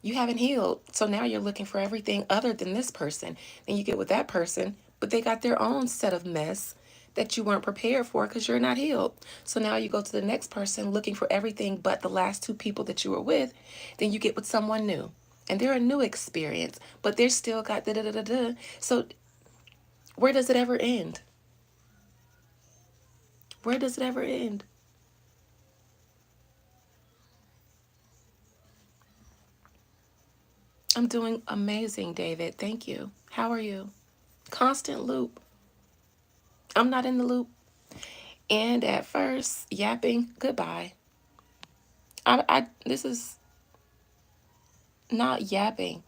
You haven't healed. So now you're looking for everything other than this person. Then you get with that person, but they got their own set of mess that you weren't prepared for because you're not healed. So now you go to the next person looking for everything but the last two people that you were with. Then you get with someone new. And they're a new experience, but they're still got da da da da da. So where does it ever end? Where does it ever end? I'm doing amazing, David. Thank you. How are you? Constant loop. I'm not in the loop. And at first, yapping, goodbye. This is not yapping.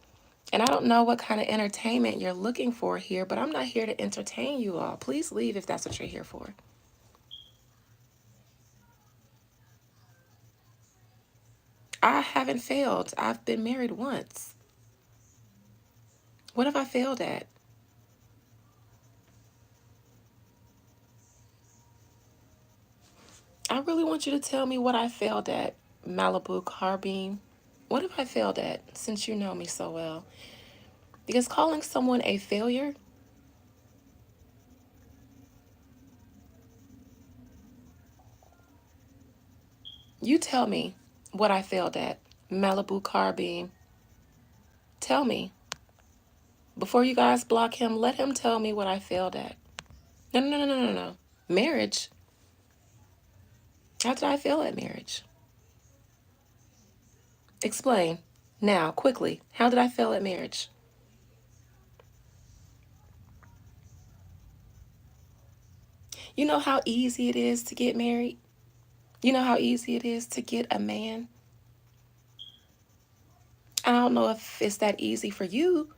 And I don't know what kind of entertainment you're looking for here, but I'm not here to entertain you all. Please leave if that's what you're here for. I haven't failed. I've been married once. What have I failed at? I really want you to tell me what I failed at, Malibu Carbine. What have I failed at since you know me so well? Because calling someone a failure, you tell me what I failed at, Malibu Carbine. Tell me. Before you guys block him, let him tell me what I failed at. No, no, no, no, no, no. Marriage. How did I fail at marriage? Explain. Now, quickly. How did I fail at marriage? You know how easy it is to get married? You know how easy it is to get a man? I don't know if it's that easy for you,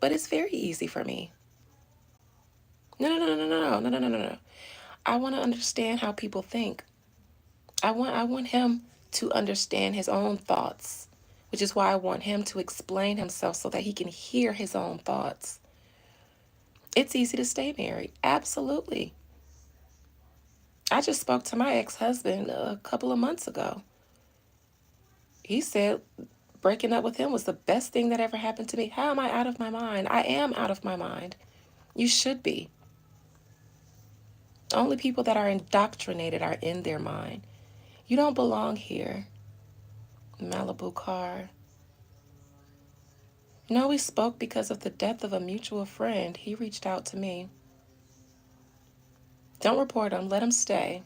but it's very easy for me. No, no, no, no, no, no, no, no, no, no. I want to understand how people think. I want him to understand his own thoughts, which is why I want him to explain himself so that he can hear his own thoughts. It's easy to stay married. Absolutely. I just spoke to my ex-husband a couple of months ago. He said breaking up with him was the best thing that ever happened to me. How am I out of my mind? I am out of my mind. You should be. Only people that are indoctrinated are in their mind. You don't belong here, Malibu car. No, we spoke because of the death of a mutual friend. He reached out to me. Don't report him. Let him stay.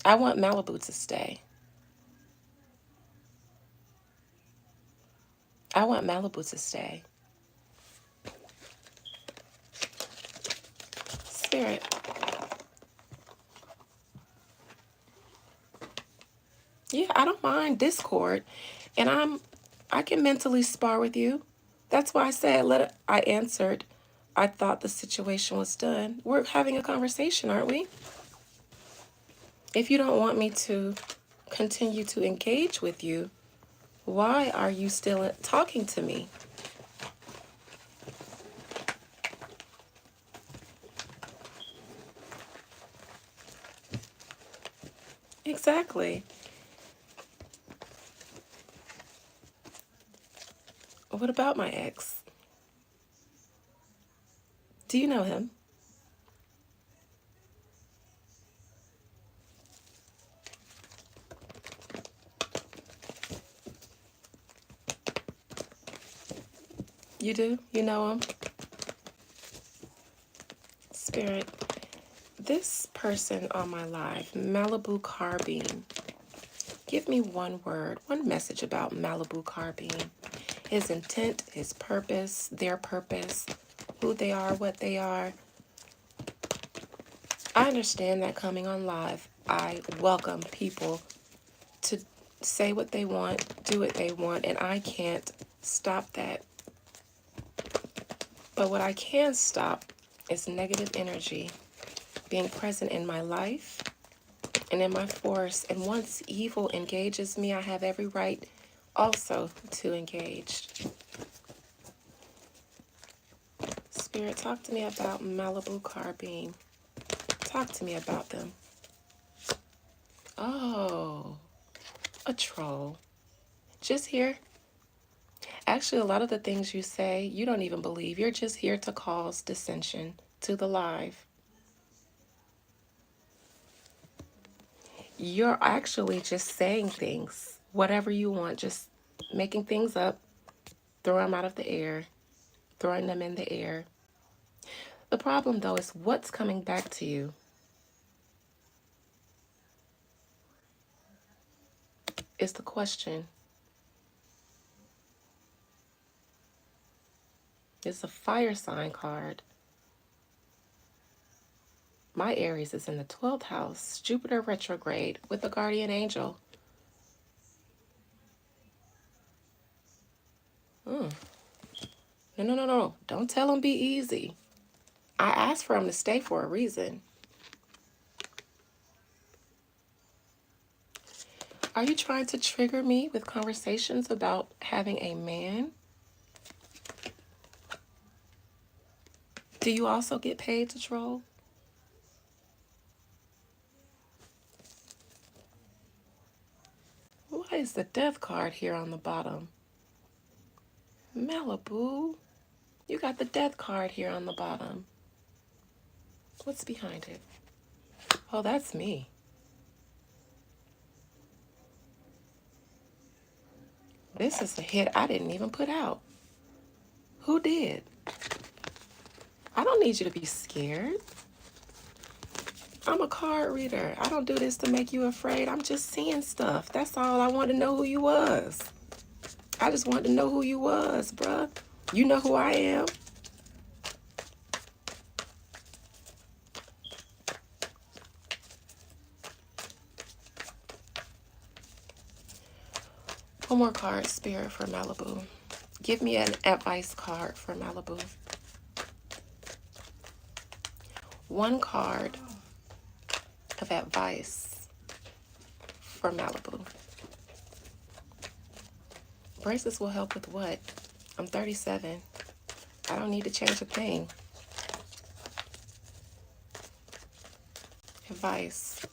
I want Malibu to stay. I want Malibu to stay. Spirit. Yeah, I don't mind Discord. And I can mentally spar with you. That's why I said I answered. I thought the situation was done. We're having a conversation, aren't we? If you don't want me to continue to engage with you, why are you still talking to me? Exactly. What about my ex? Do you know him? You do? You know him? Spirit. This person on my life, Malibu Carbine, give me one word, one message about Malibu Carbine. His intent, his purpose, their purpose, who they are, what they are. I understand that coming on live, I welcome people to say what they want, do what they want, and I can't stop that. But what I can stop is negative energy being present in my life and in my force. And once evil engages me, I have every right also to engage. Spirit, talk to me about Malibu Carbine. Talk to me about them. Oh, a troll. Just here. Actually, a lot of the things you say, you don't even believe. You're just here to cause dissension to the live. You're actually just saying things, whatever you want, just making things up, throw them out of the air, throwing them in the air. The problem, though, is what's coming back to you. Is the question. It's a fire sign card. My Aries is in the 12th house, Jupiter retrograde with a guardian angel. No, no, no, no. Don't tell him be easy. I asked for him to stay for a reason. Are you trying to trigger me with conversations about having a man? Do you also get paid to troll? Why is the death card here on the bottom? Malibu, you got the death card here on the bottom. What's behind it? Oh, that's me. This is a hit I didn't even put out. Who did? I don't need you to be scared. I'm a card reader. I don't do this to make you afraid. I'm just seeing stuff. That's all. I wanted to know who you was. I just wanted to know who you was, bruh. You know who I am. One more card, Spirit, for Malibu. Give me an advice card for Malibu. One card of advice for Malibu. Braces will help with what? I'm 37. I don't need to change a thing. Advice.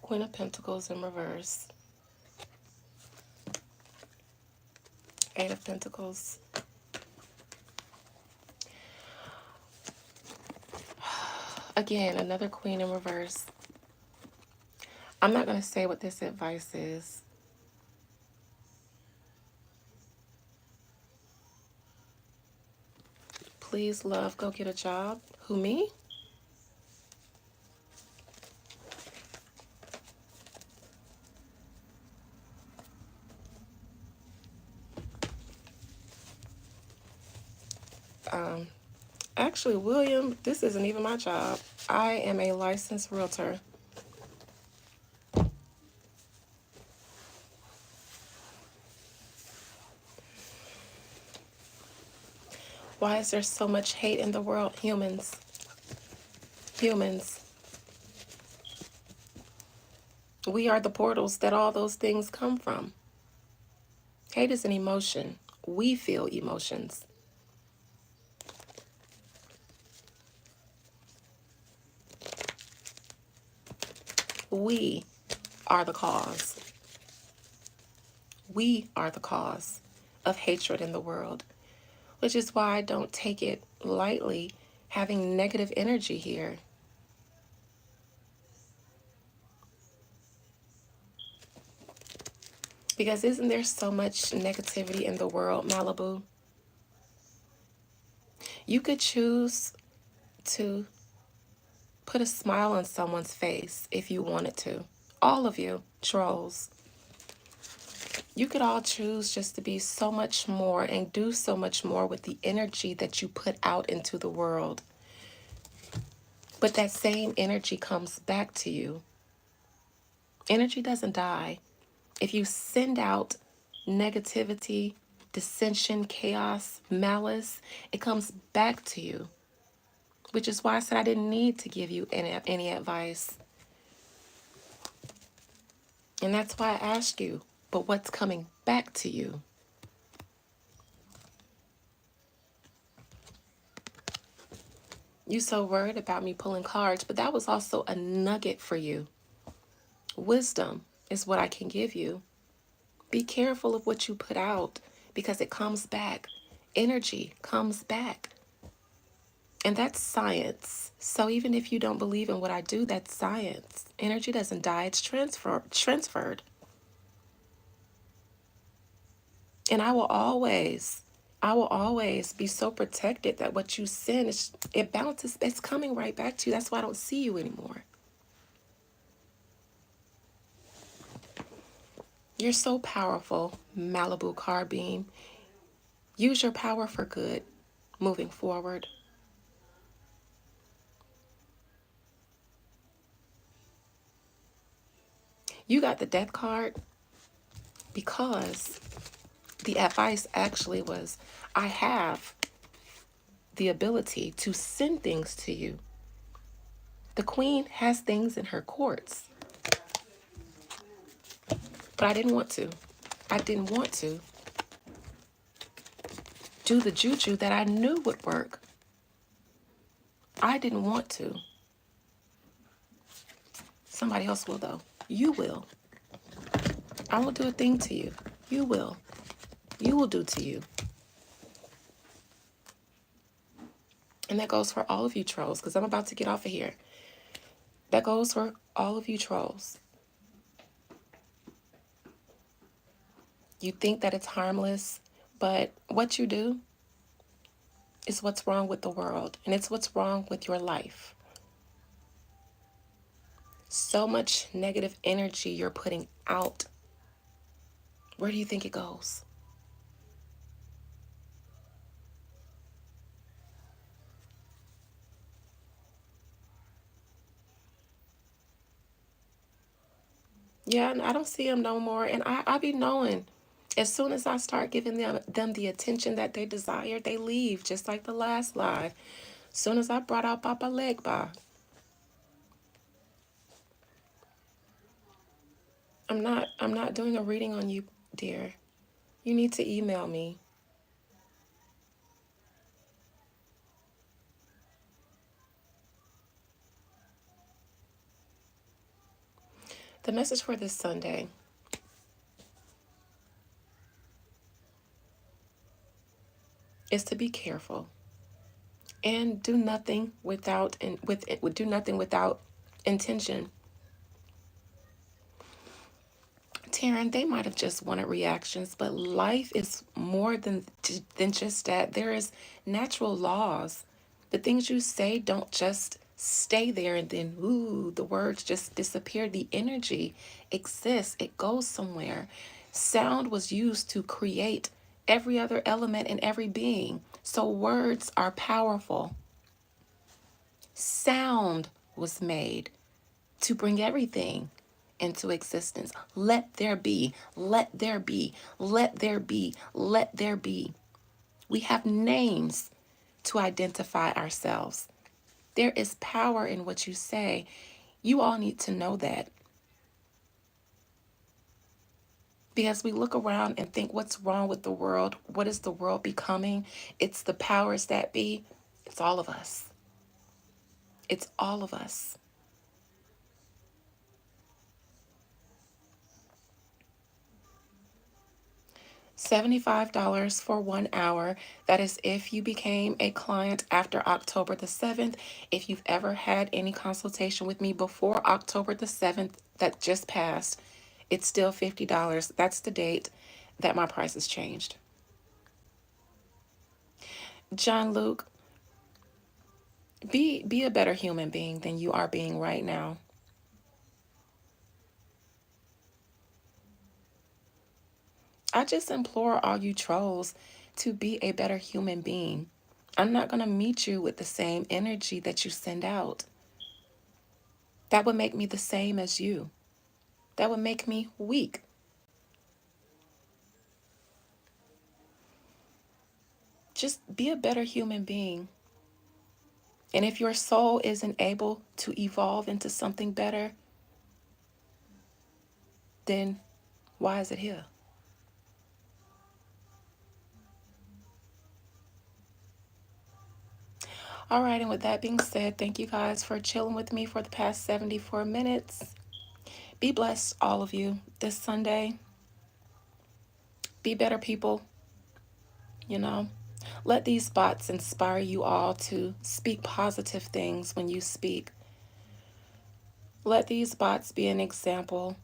Queen of Pentacles in reverse. Eight of Pentacles. Again, another Queen in reverse. I'm not going to say what this advice is. Please, love, go get a job. Who, me? Actually, William, this isn't even my job. I am a licensed realtor. Why is there so much hate in the world? Humans. Humans. We are the portals that all those things come from. Hate is an emotion. We feel emotions. We are the cause. We are the cause of hatred in the world, which is why I don't take it lightly having negative energy here. Because isn't there so much negativity in the world, Malibu? You could choose to put a smile on someone's face if you wanted to. All of you, trolls. You could all choose just to be so much more and do so much more with the energy that you put out into the world. But that same energy comes back to you. Energy doesn't die. If you send out negativity, dissension, chaos, malice, it comes back to you. Which is why I said I didn't need to give you any advice. And that's why I asked you, but what's coming back to you? You so worried about me pulling cards, but that was also a nugget for you. Wisdom is what I can give you. Be careful of what you put out because it comes back. Energy comes back. And that's science. So even if you don't believe in what I do, that's science. Energy doesn't die, it's transferred. And I will always be so protected that what you send, it bounces, it's coming right back to you. That's why I don't see you anymore. You're so powerful, Malibu Car Beam. Use your power for good moving forward. You got the death card because the advice actually was, I have the ability to send things to you. The queen has things in her courts, but I didn't want to. I didn't want to do the juju that I knew would work. I didn't want to. Somebody else will, though. You will. I won't do a thing to you. You will. You will do to you. And that goes for all of you trolls, because I'm about to get off of here. That goes for all of you trolls. You think that it's harmless, but what you do is what's wrong with the world, and it's what's wrong with your life. So much negative energy you're putting out. Where do you think it goes? Yeah, and I don't see them no more. And I be knowing as soon as I start giving them the attention that they desire, they leave, just like the last live. As soon as I brought out Papa Legba, I'm not doing a reading on you, dear. You need to email me. The message for this Sunday is to be careful and do nothing without intention. Taryn, they might have just wanted reactions, but life is more than just that. There is natural laws. The things you say don't just stay there and then ooh, the words just disappear. The energy exists. It goes somewhere. Sound was used to create every other element in every being. So words are powerful. Sound was made to bring everything into existence. Let there be, let there be, let there be, let there be. We have names to identify ourselves. There is power in what you say. You all need to know that. Because we look around and think, what's wrong with the world? What is the world becoming? It's the powers that be. It's all of us. It's all of us. $75 for 1 hour. That is if you became a client after October the 7th. If you've ever had any consultation with me before October the 7th that just passed, it's still $50. That's the date that my price has changed. John Luke, be a better human being than you are being right now. I just implore all you trolls to be a better human being. I'm not going to meet you with the same energy that you send out. That would make me the same as you. That would make me weak. Just be a better human being. And if your soul isn't able to evolve into something better, then why is it here? All right, and with that being said, thank you guys for chilling with me for the past 74 minutes. Be blessed, all of you, this Sunday. Be better people, you know. Let these spots inspire you all to speak positive things when you speak. Let these spots be an example,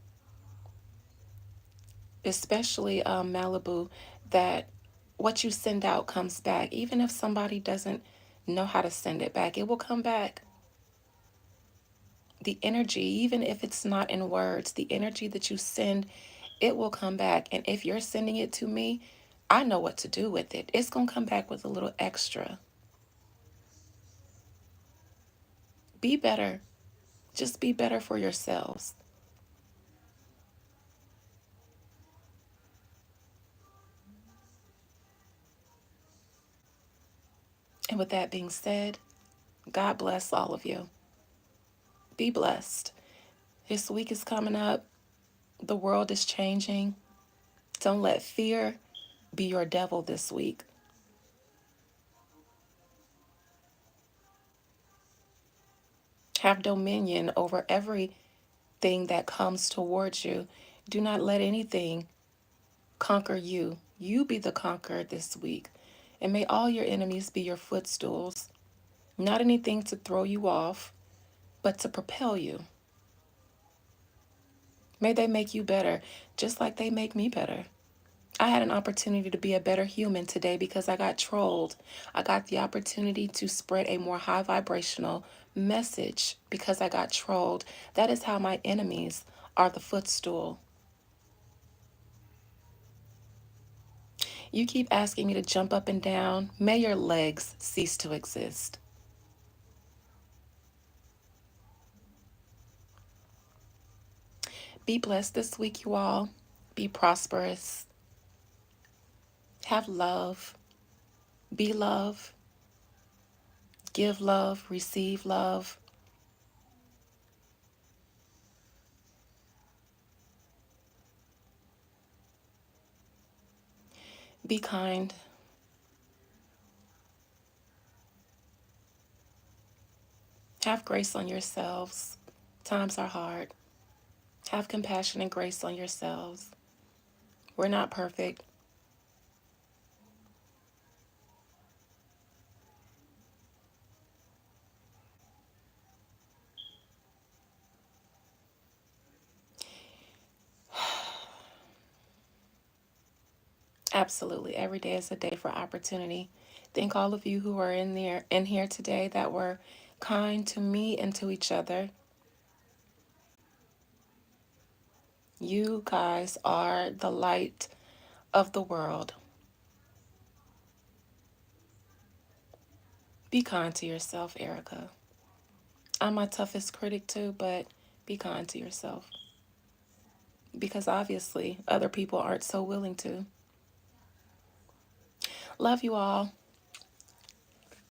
especially Malibu, that what you send out comes back. Even if somebody doesn't know how to send it back, it will come back. The energy, even if it's not in words, the energy that you send, it will come back. And if you're sending it to me, I know what to do with it. It's going to come back with a little extra. Be better. Just be better for yourselves. And With that being said, God bless all of you. Be blessed. This week is coming up. The world is changing. Don't let fear be your devil this week. Have dominion over everything that comes towards you. Do not let anything conquer you. You be the conqueror this week. And may all your enemies be your footstools. Not anything to throw you off, but to propel you. May they make you better, just like they make me better. I had an opportunity to be a better human today because I got trolled. I got the opportunity to spread a more high vibrational message because I got trolled. That is how my enemies are the footstool. You keep asking me to jump up and down. May your legs cease to exist. Be blessed this week, you all. Be prosperous. Have love. Be love. Give love. Receive love. Be kind. Have grace on yourselves. Times are hard. Have compassion and grace on yourselves. We're not perfect. Absolutely. Every day is a day for opportunity. Thank all of you who are in here today that were kind to me and to each other. You guys are the light of the world. Be kind to yourself, Erica. I'm my toughest critic too, but be kind to yourself. Because obviously other people aren't so willing to. Love you all.